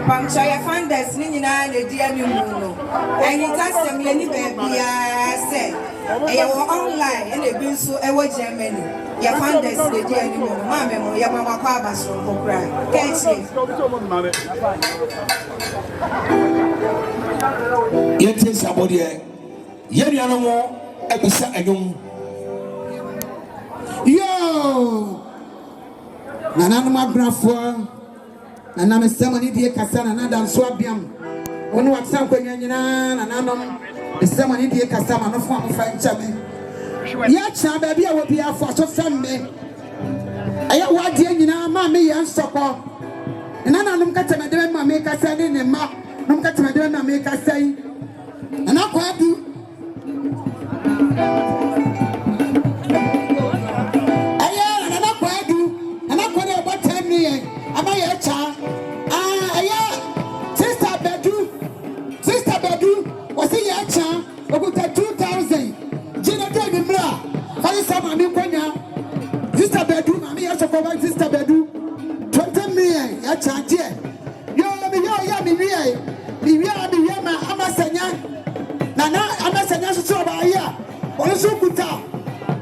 [SPEAKER 1] Pamchaya funders nina the dear Muno. And you can send me any baby. Say, online and a bill so I was Germany. Your funders the dear Muno. Mamma, your mama Quabas from cry. Catch it.
[SPEAKER 7] Yet is somebody. Yeriano, Ebisa Agum.
[SPEAKER 5] Yo! Nananom abrafo Nananom semani die kasa na dan so abiam onu watsan kwanya nyina Nananom semani die kasa ma no fo am fa nchabe ya cha ba bia wo bia fo so femme aya wade nyina ma me ye nsoko Nananom ka teme de ma me kasa ne ma nom ka teme de ma me kasa yi na kwadu Sister Bedu was in your child, about 2,000. Gina David Mla, Father Mammy Konya, Sister Bedu, Mammy has to cover Sister Bedu, 20 million, your child, dear. You're Amasanya, Nana, Amasanya, so by here, also put out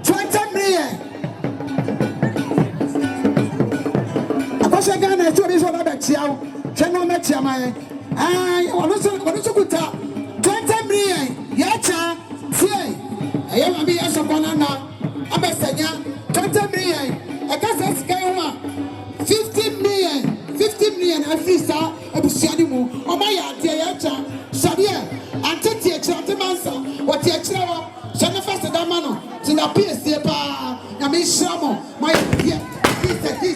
[SPEAKER 5] 20 million. Akosua Ghana to be so about Chiao, Channel Metiamai. I want to put 20 million. Yacha, say, I am a be as a banana. Abasanya, 20 million. I guess that's Kaiwa 15 million. I feel so. I was Shadimu. Oh, my Yacha, Shadia, and Tete Asantemanso. What the Achava, Shanafa Damano, to the Piesie, I mean, Shamo, my dear, this.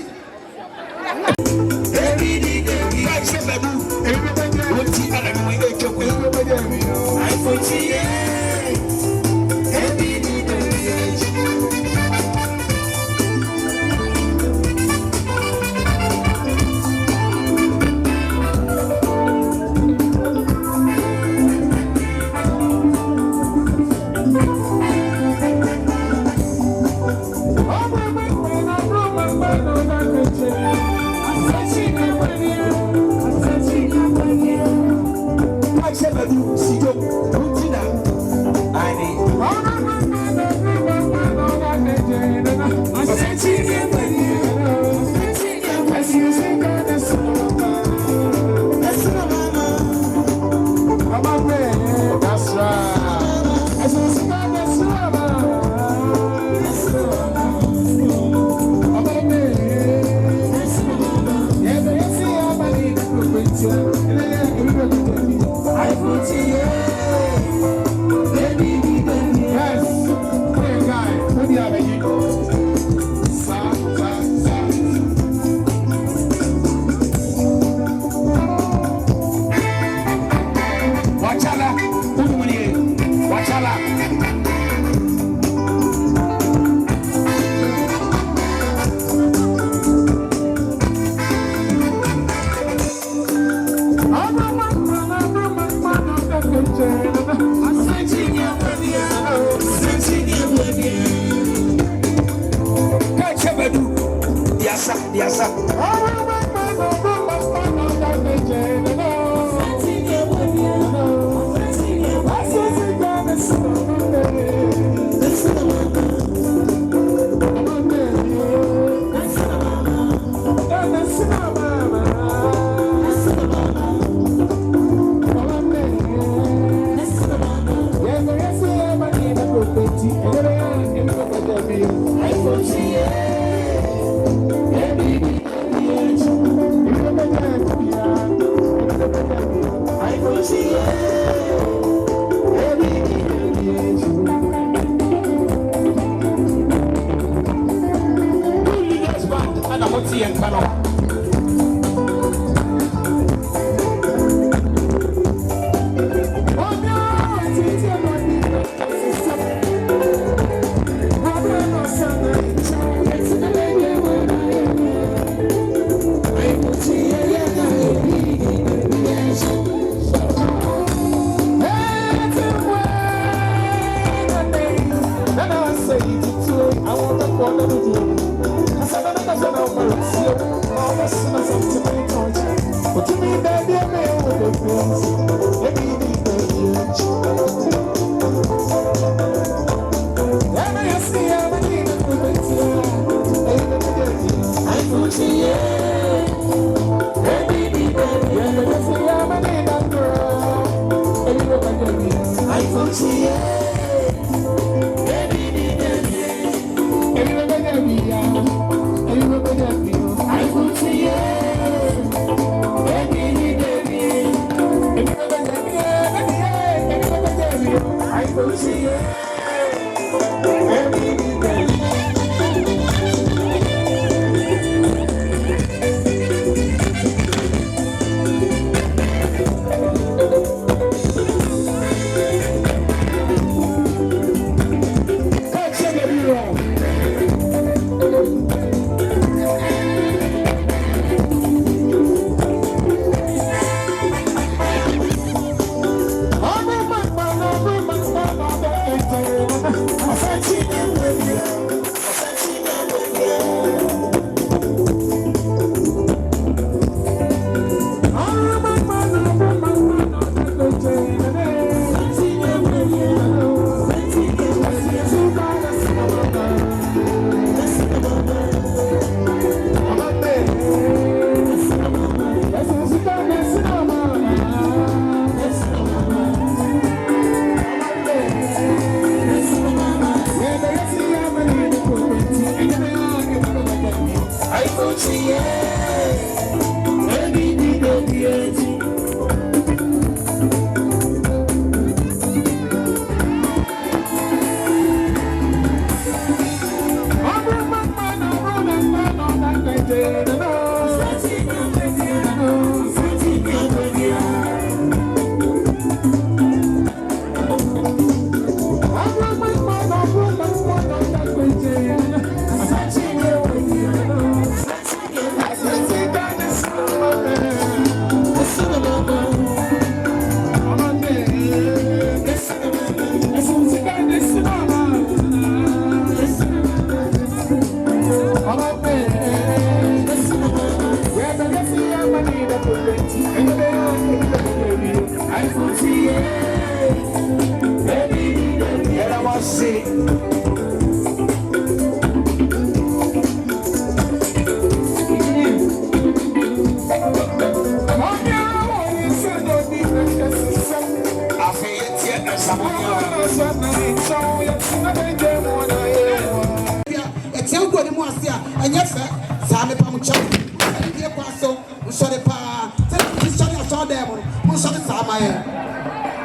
[SPEAKER 7] what's the panel?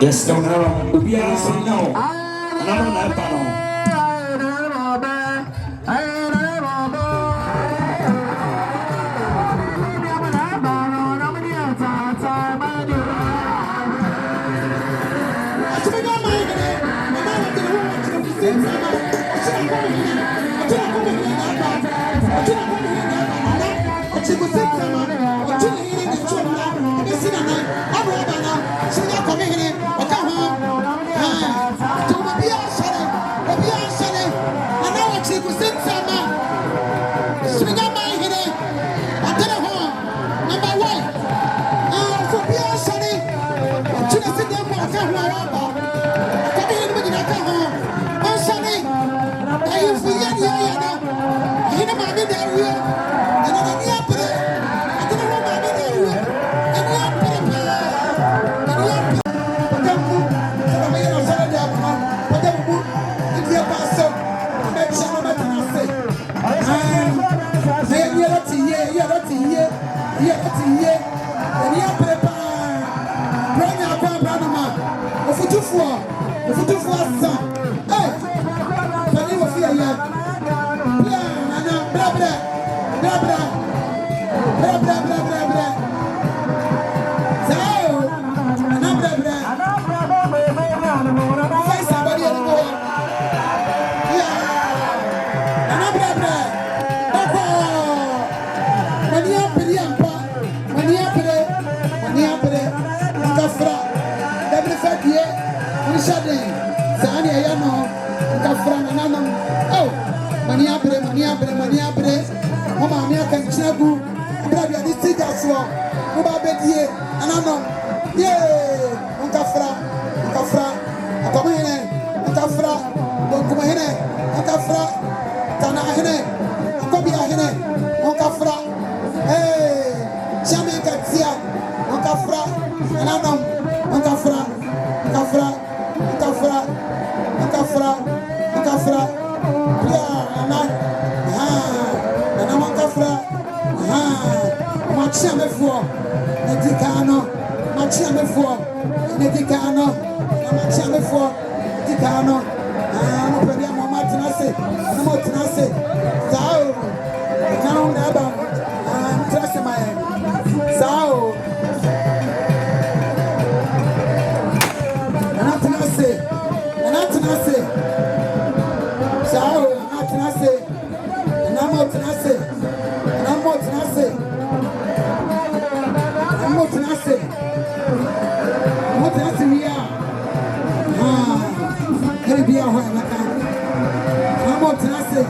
[SPEAKER 8] Yes, don't know. We are saying no. And I don't know.
[SPEAKER 4] Blah blah.
[SPEAKER 5] mani abre mo ma me aka nchiragu abra bia ni tiga so mo ba bedie Nananom ye onkafra akomene onkafra bonkumene onkafra kana hene akobia hene onkafra Jamais katia onkafra Nananom onkafra ya ana Nananom onkafra machia mefo edikano machia mefo edikano machia mefo edikano mo pedi mo matinase mo tinase zao now naba trust my zao anatinase zao anatinase namo tinase Motinase Maybe I want Motinase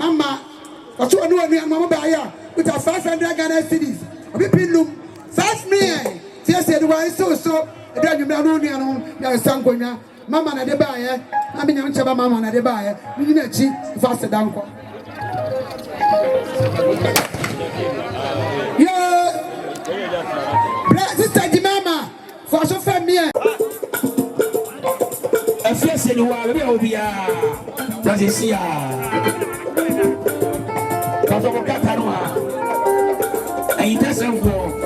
[SPEAKER 5] Mama, what you do when Mama Baya with a 500 Ghana cedis. We pin them 5 million. Yes, why so. Then you know, you're Sankonia. Mama na de buyer. I mean, I'm Chaba Mama na de buyer. You need a cheap faster down. Yeah, Sister Mama, for so familiar. A fierce you are, we will be a Brazil.
[SPEAKER 7] double Catarua. And it doesn't go.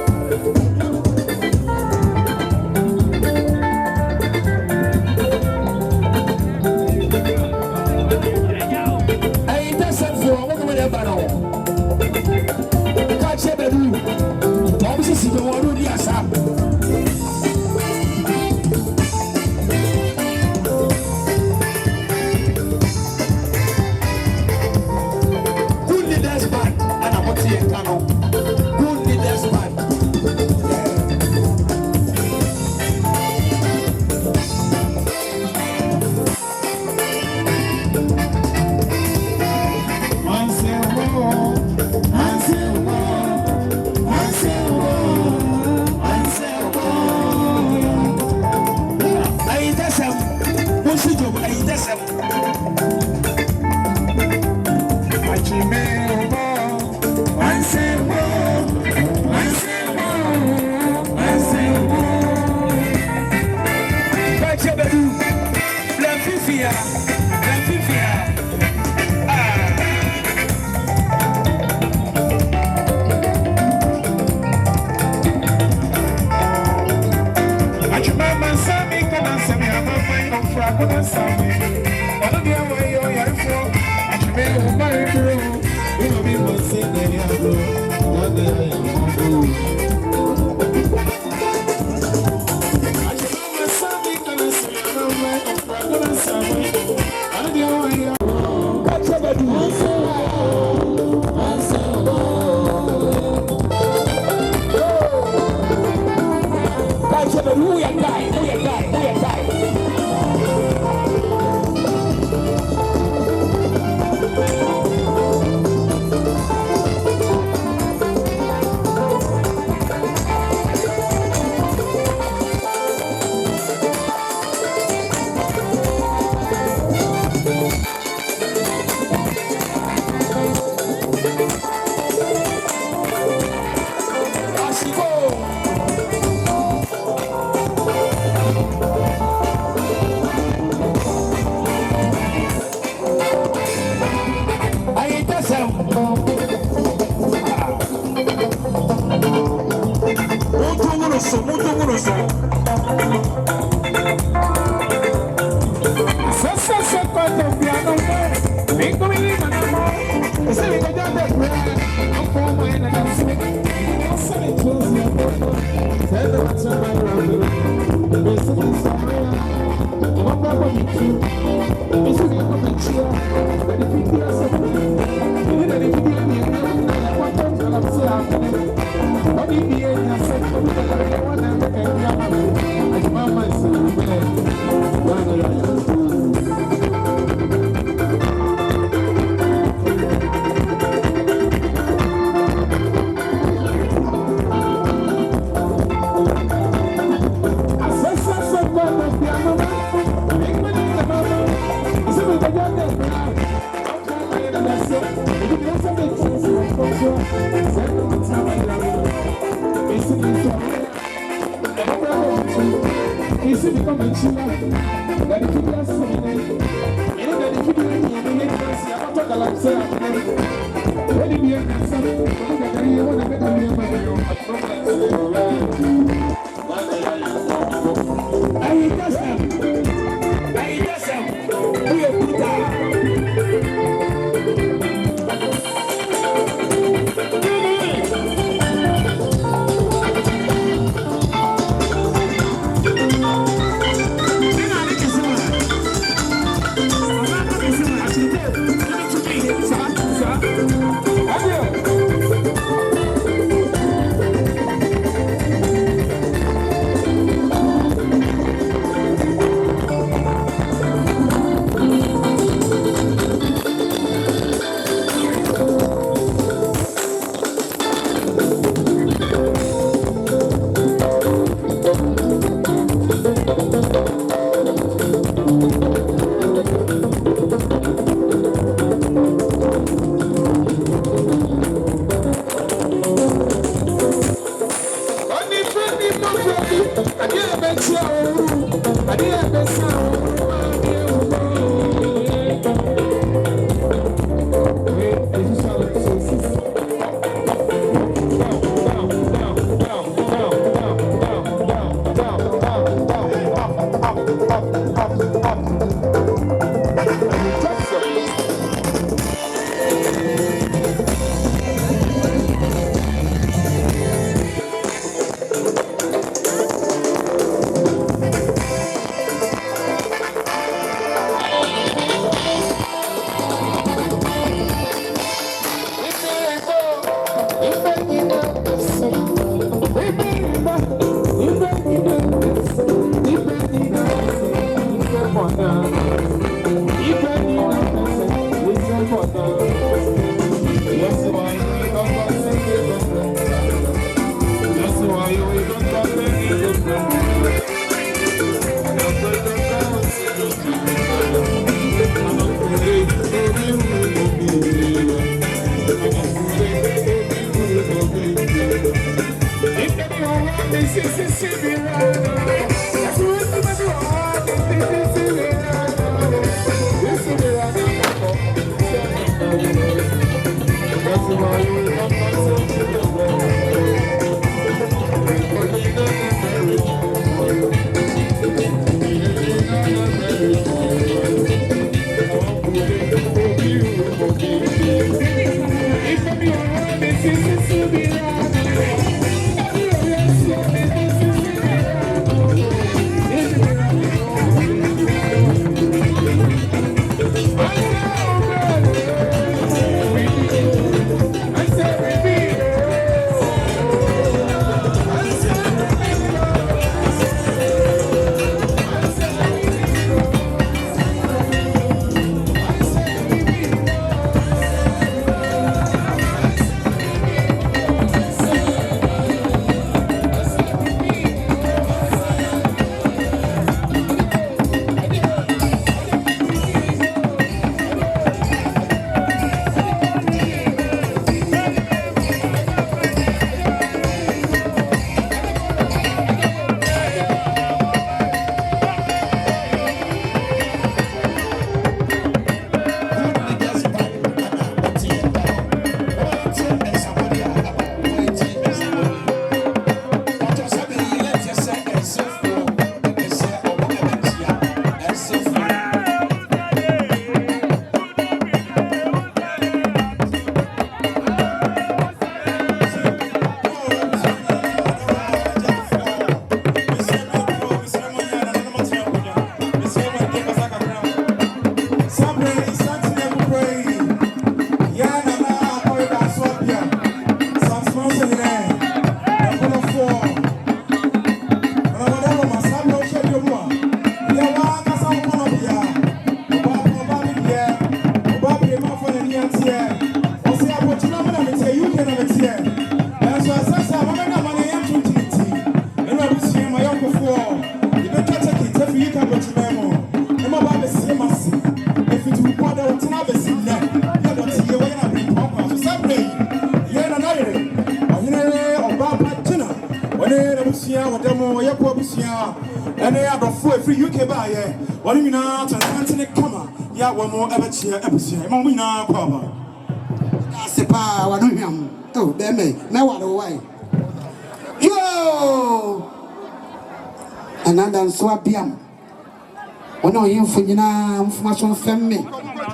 [SPEAKER 5] Ono yimfo nyina mfumaso femme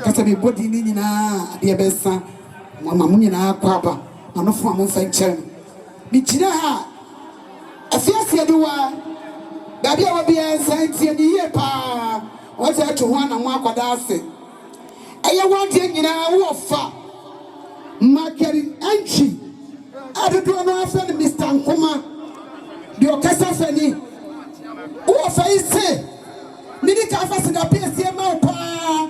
[SPEAKER 5] kasa me body ni nyina de besa mama mu nyina kwaba anofo am mfa nkyerem mi gyina ha afiase de wa dabi a obi ensantie ni ye pa o se to ho na mo akwada ase eye wode nyina wo fa makeri anchi adodo no afa ni Mr. Nkoma de okasa fani wo fa ise Mini kafa sida Piesie ma pa.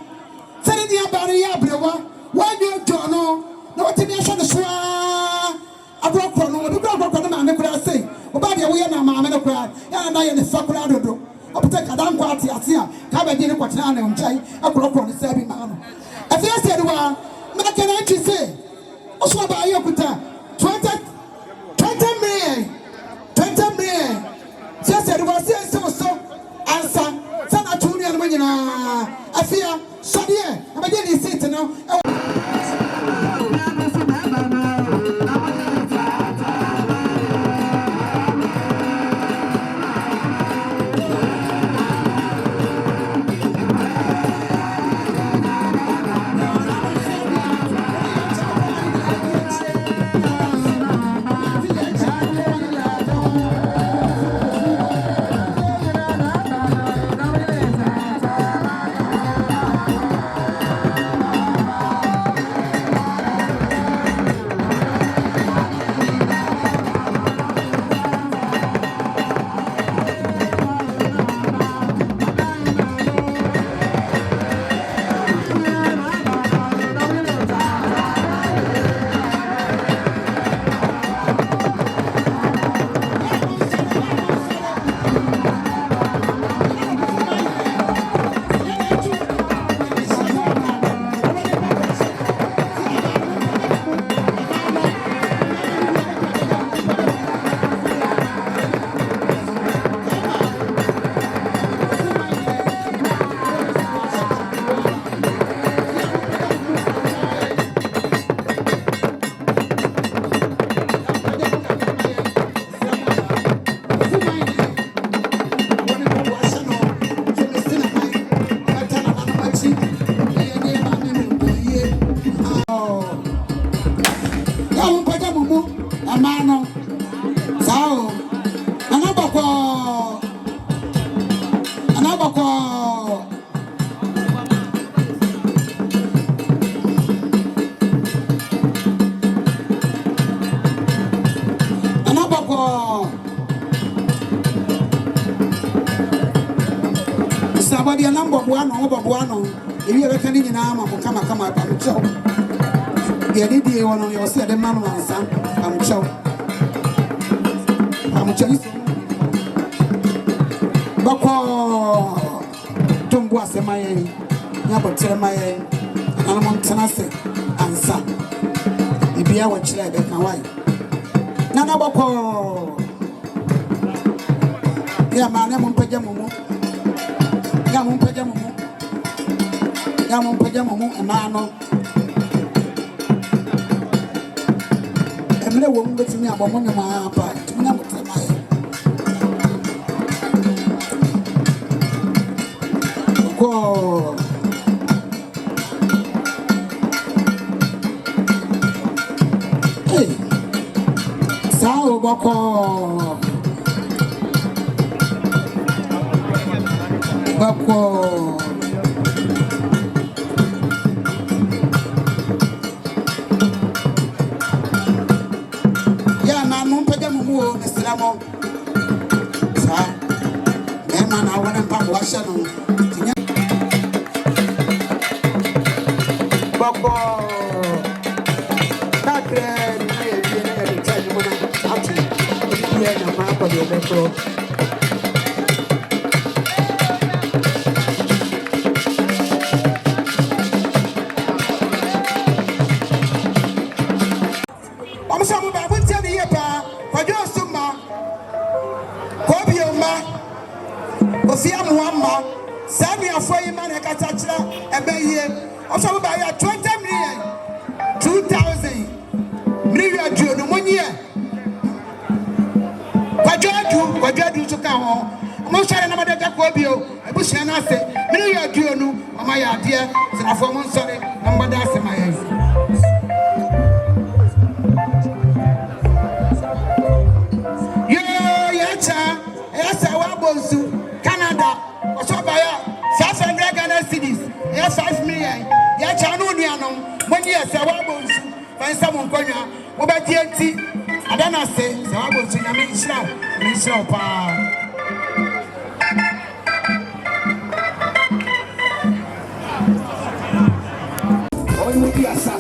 [SPEAKER 5] Sene dia bare ya brewa. Wa nyo jono. Na wati mi ahwe no so a. Abrokro no, obi abrokro no ma ne kura sei. Oba de wo ye na ma me no kura. Ya na ye ne fakura dodo. Opete kadan kwa ati a. Ka ba di ne kwatena na nchai. Abrokro no se bi ma no. Afiase de wa. Me ka na nchi sei. Oso ba ayo kuta. 20 million. 20 million. Fiase de wa sei so ansa. Sana tuni ya mwenye afia sadie abaje ni sit no
[SPEAKER 4] Amano. Sao. Anabako. Sabadi anambo buano. If you ever in arm, come I'm chow. The idea one on your set, the man was son. I'm chow. I'm chow. Bako Tumboa Semaye, Yabotel Maye, Anamon Tanase, and son. If you are what you like, I can wait. Nana Bako Yaman Pajamu. Yamon Pajamu, and Mano. And no one gets me about one of my part. Go. Hey, Sao Bako. Yeah, Mamma Pajamu, Mr. Lamo. Sir, man, I want to pop Washington. Bako, that grand, I tell you when I'm out here, I'm out of your metro. Sami afoyi man ekatachira ebe ye oso ba ya 20 million 2000 million ju no monye kwajadu so ka ho mo sare na madaka ko bio ebusia na ase million ju no o ma ya de sinafo mo nsore na mbada ase ma ye Yes, wa bonsu Canada Osobaya 500 Ghana cedis. Yes, 5 million. Ya chanu nuanom. Money yes wa bonsu. Fa nsam nkonwa. Wo ba tienti. Adana se wa bonsu nyame nhyira pa. Oy mo dia sa.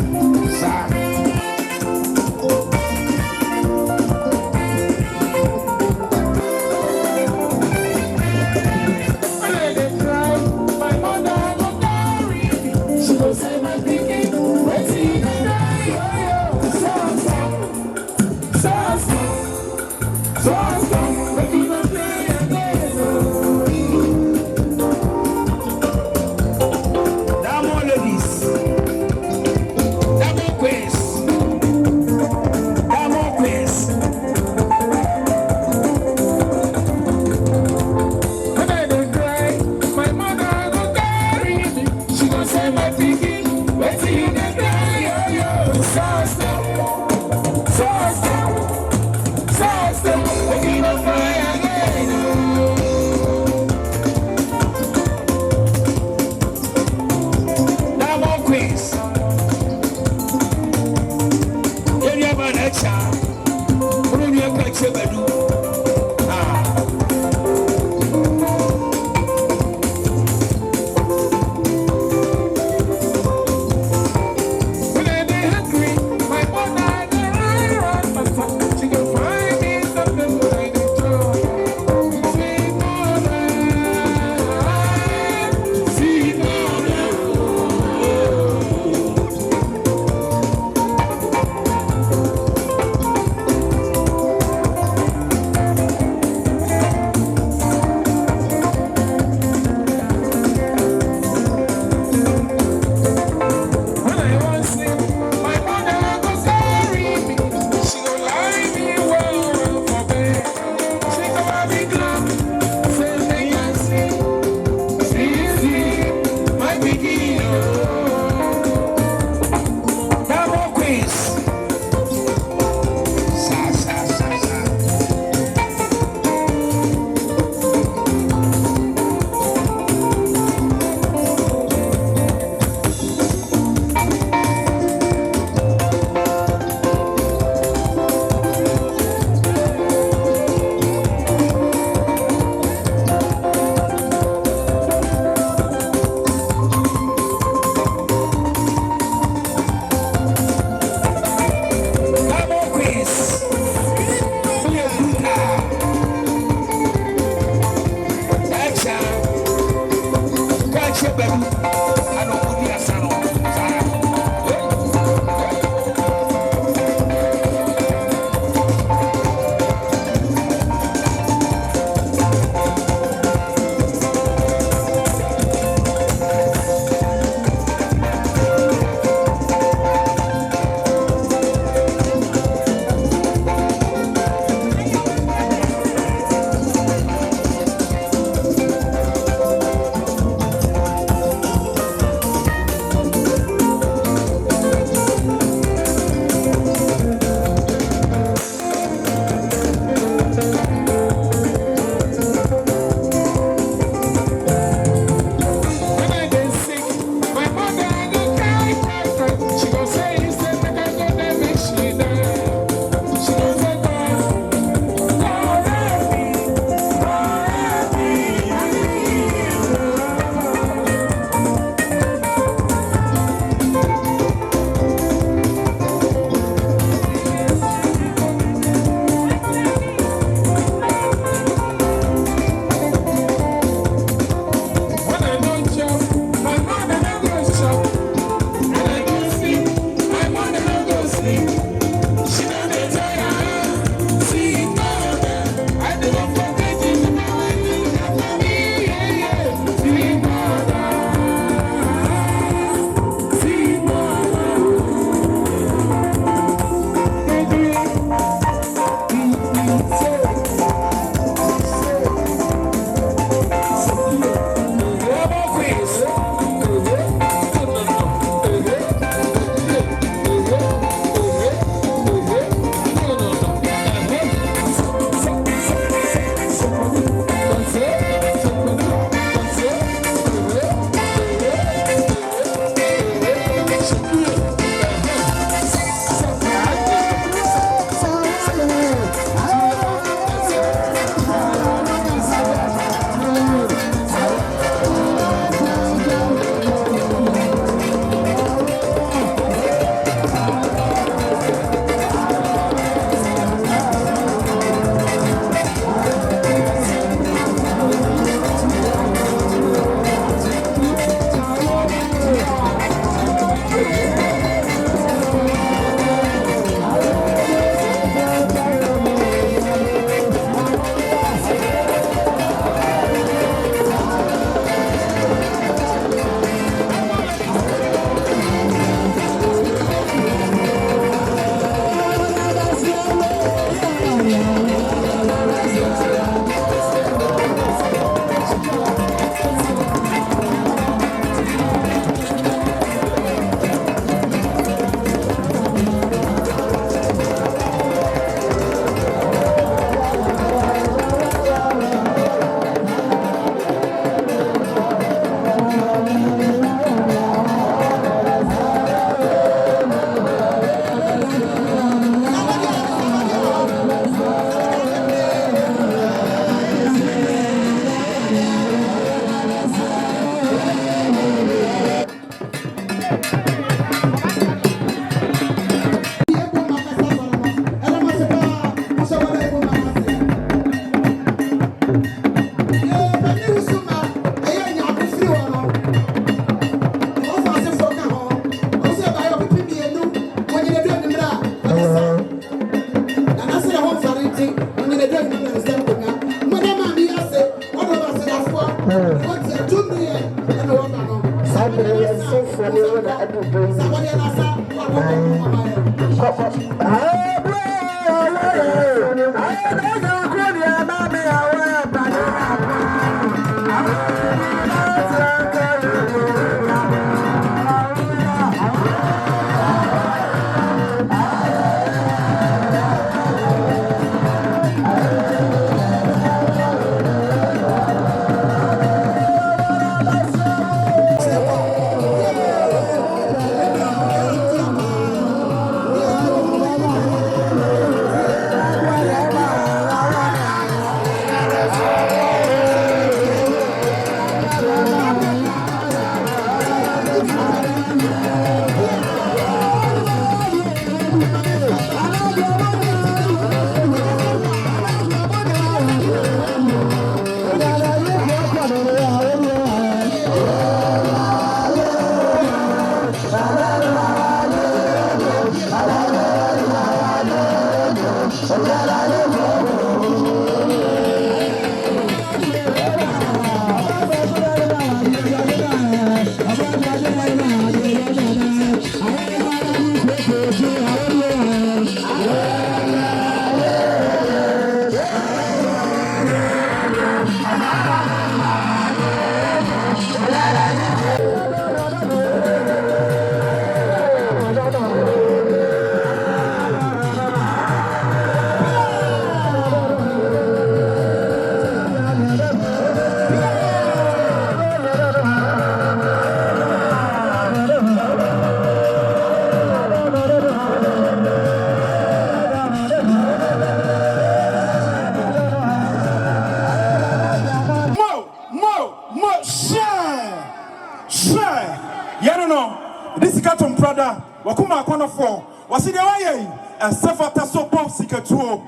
[SPEAKER 2] Wakuma kono for waside waye sefata so pom sikatuo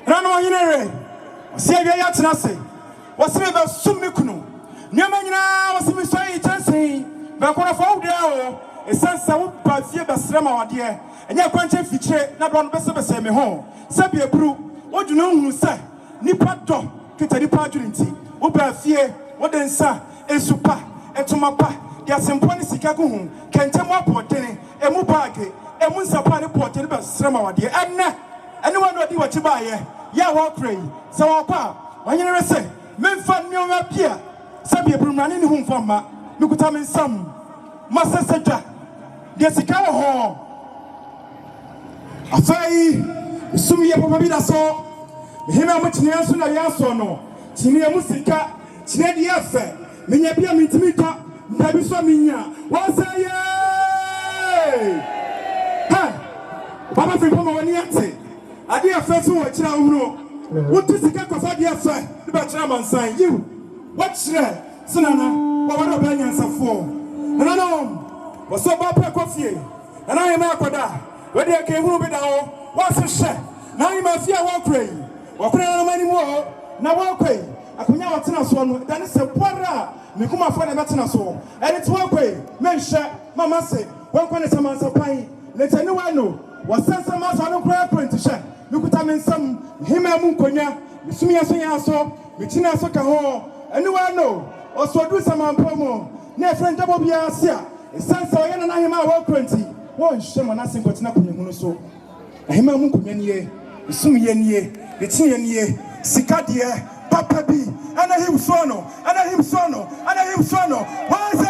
[SPEAKER 2] rano hinere se bia ya tenase wasime be sumikunu nyama nyina wasime so yi chansen be kono for wudea o esansa wo ba fie be srema wade enya kwanche fichire na do no bese me ho se bia bru wodunu hunu se nipa do keta nipa adwinti wo ba fie wodensa esupa etumapa dia semponi sika ko hu kentem apotene emu baage emu nsapa ne potene be srema wade ene wano odi wachi baaye ya wo pray se wo pa wanyere se memfa nneoma pia se bia brumrane ne hu mfama mekuta me nsam masesedwa dia sika wo ho afai sumye papa bi da so Hemaa mo tine anso na yaso no tine emu sika tine dia fe menya bia mintimi to Baby so minya what's a ye ha Baba fi pomo wani ate ade afa so wo kira huro wotu sika kofa de afa de ba kira mansan you what kira sinana wo wona ba nyansafo Nananom wo so ba pa kofie na Hemaa akoda we de ke huro bi da wo wo se hye na Hemaa fia wo krai wo krai na mani mo na wo krai akonya wo tena so no da ne se bora Mikuma for the better so, and it's one way. Men share, Mamma say, one corner some answer pine. Let anyone know what sense of mass on cry point to share. Look at them some Hemaa Munkonya, Sumia Soyaso, Michina Sokaho, anyone know, or so do some promo. Near friend double Biasia, a sense of Hemaa walk 20. One shaman asking what's not in so. Hemaa Munkonya, Sumia, the Tian, Sikadia. Papa B, and him sono, and him sono, and him sono. What's a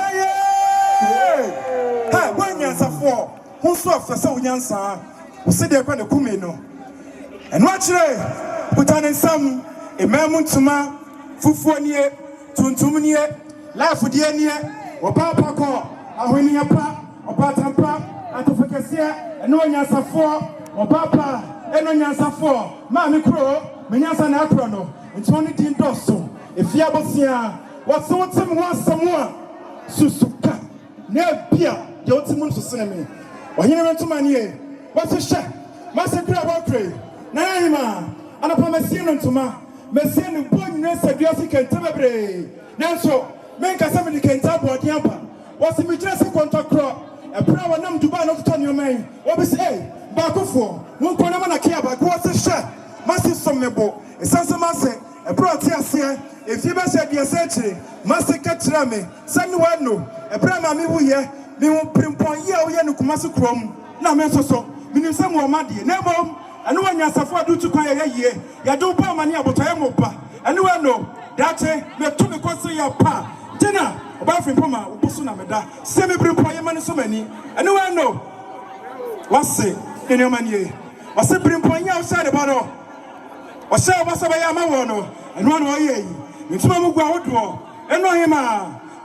[SPEAKER 2] ha, 1 year for who saw for so young son, who said they're going to come in. And watch it, put on in some a mamuntuma, Fufuania, Tuntumania, Life with the Ania, or Papa call, a winning pa, or Batampa, and to Focasia, and no years for, or Papa, and no years for, Mammy Crow, Minas and Acrono. It's only the dosso. If you have seen what's someone Susuka, near Pia, the ultimate cinema. Or you never to money. What's a share? Master Crab Cray, Naima, and upon Messian to ma, Messian, born nurse at Biosic and Temebre. Nanso, make us somebody can tap what Yampa. What's the majestic contact crop? A proud number to buy not on your main. What is a back of 4? One corner man I care about what's a share. Massive Somebo. Asantemanso, a broadcast here, if you said your century, Master Catrame, Sanuano, a Brahma Mibuya, me won primpon ye o ye no kumase krom na me soso minim se mo ma de na bom anu wanya safo adu tu kwan ye ya do pa mane abotoye mo ba anu we no dache me to me kwase ya pa tina oba frimpon ma obusu na meda se me primpon ye mane so mani anu we no wase ene manie wase primpon ye o sha de baro wase obasa ba ya ma wo no anu no ye yi ntuma mu gwa wodo eno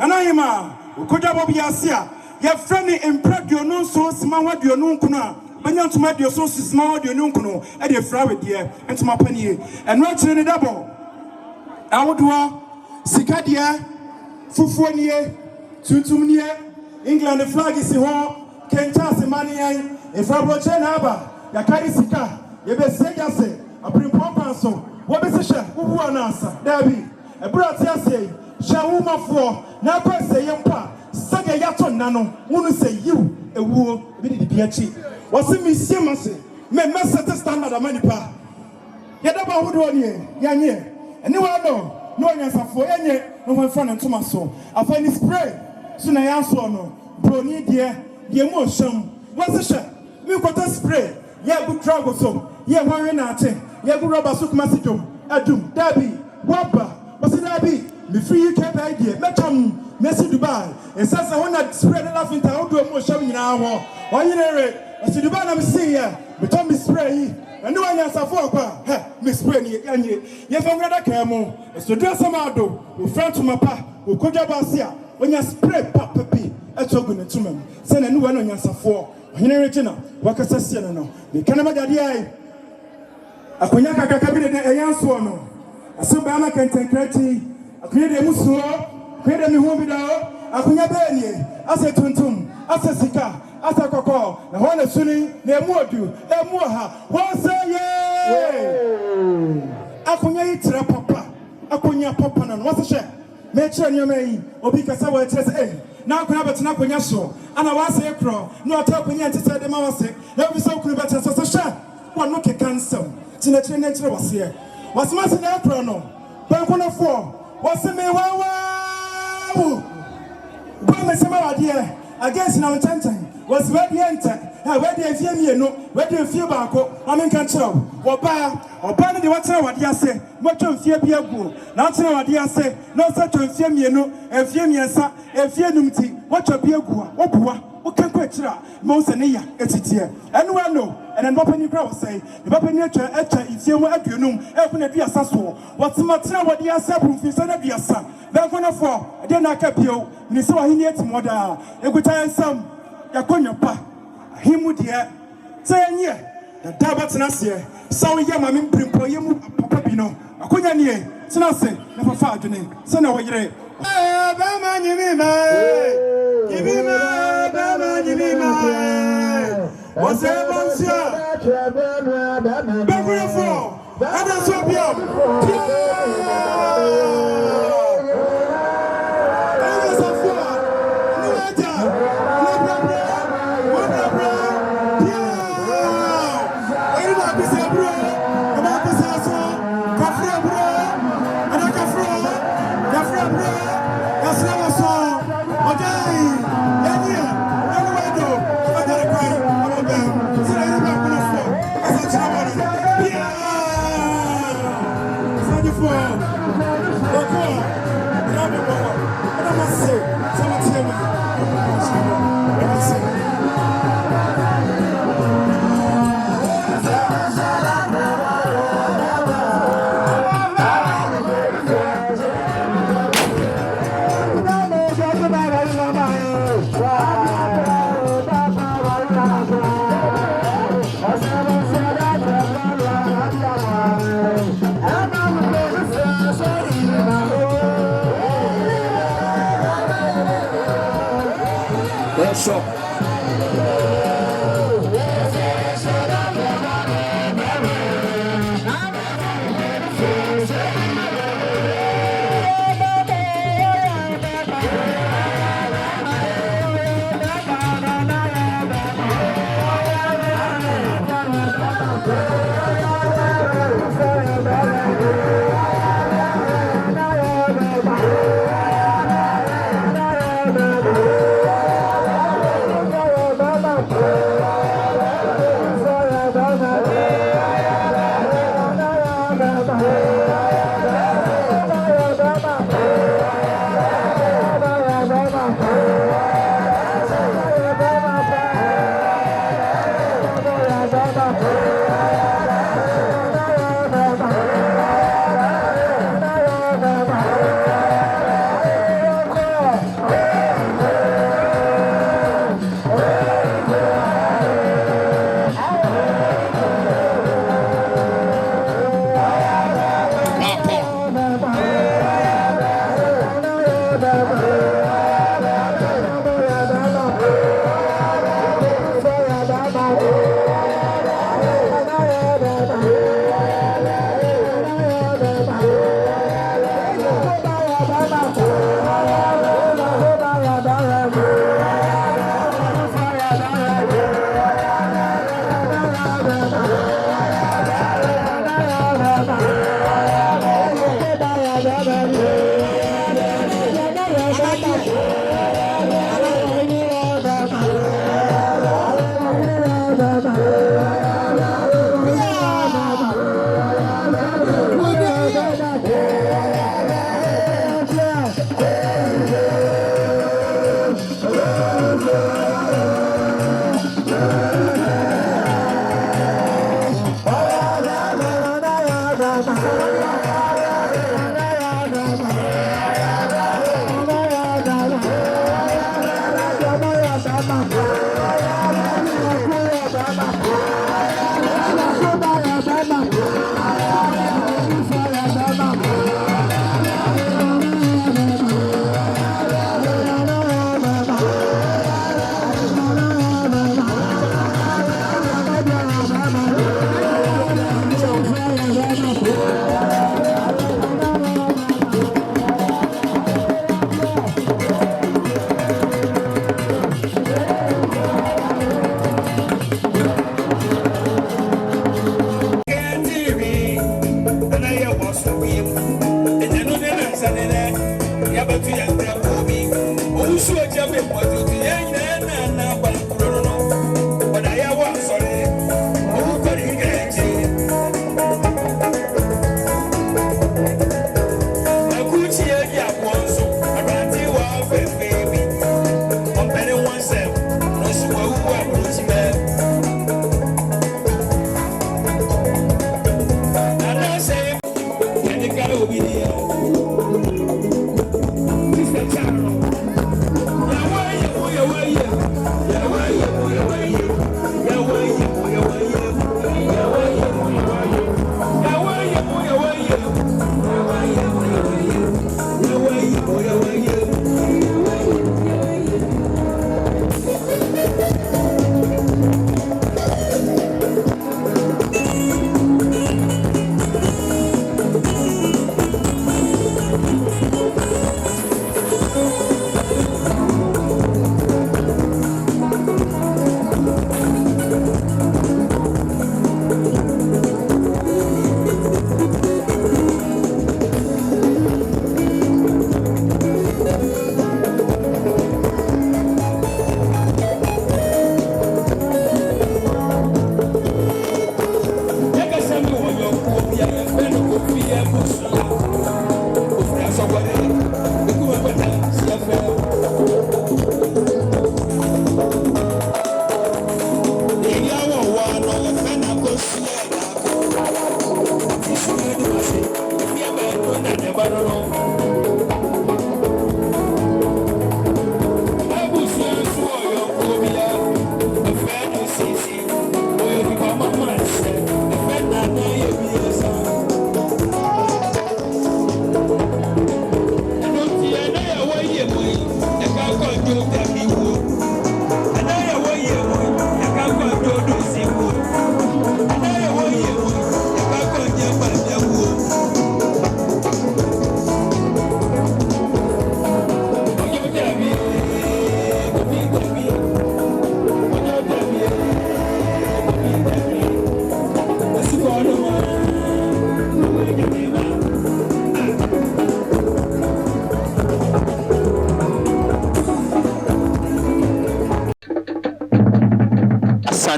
[SPEAKER 2] Hema ukoja bobi asia ye freni impradio no so sima wadio no nkuno banya ntuma dio so sima wadio no nkuno e de fra wedie ntuma panie eno akire ne dabo awodo sika dia fufuo nie tuntum nie England flag is ho kenta se manian e fra broche na aba ya kari sika ye be seja se aprimpom panso wo be se hye wo anasa dabi e bro atiase Shawumafo, na pese yempa, saga yato nano, wonu say you, a woo, be the biachi. Was it Miss Simmons? Me message standard of manipa. Yadaba would one year, Yanye, and you know, no answer for any, no one friend and Tomaso. I find this spray, soon I answer no, brony dear, the emotion. What's the shot? Me got a spray, yeah, good trouble so, yeah, one renate, yeah, good rubber sook masidum, adum, Dabby, Wabba, what's it Dabby? Me free UK idea. Metam Messi Dubai. And says I want to spread the laughing to outdoor motion in our war. Why you know it? I see Dubai, I'm seeing ya. But Tom is spray. And no one else a fork. Miss Spray, and ye. Yes, I'm ready to come on. It's to dress some out do. We friend to my pa. We could have Basia. When you spray pop peppy. That's all good to me. Send a new one on your for. Henrietta. What a session. No. The Canada DI. A Kunyaka cabinet a young swan. A Subana can take credit. Akwede musuo kwede mi hu bi da akunya benie ase tuntum ase sika ase kokko na ho na suni na emu odu emu ha ho se ye akunya yitira papa akunya papa na no se hye me kire nyoma yi obi kasa wa kire se na akunya betena akunya so ana wa se ekro na ota akunya ntese de ma wa se na bi so kunu betena se hye wa no ke kansam tina kire na kire wase wasema se na ekro no bankono fo what's the me wow? But my dear, against now chanting was where the enter, where they fear me, no, where they fear Banco, I mean, can't tell. Or ban the water, what you say, what you fear be a bull. Not to know what you say, no such a fear me, no, a fear me, a fear numti, what you be a gua, or bua. Can quit most and it's here. And one no, and then open your crowd say, the open nature, if you were at your noon, open a dear sasso. What's the matter? What the answer from Fisher of your son? They're gonna fall. I did not keep you. You saw he needs more. A good time some. Yakonya pa. Him would dear. Say, yeah, the Tabat Nasia. So, Yama Primpo, Papa Pino. Akonya near. Senase, never far to name. Send away. What's that?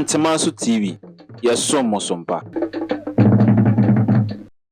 [SPEAKER 3] Asantemanso TV, yɛsom mo so mpa.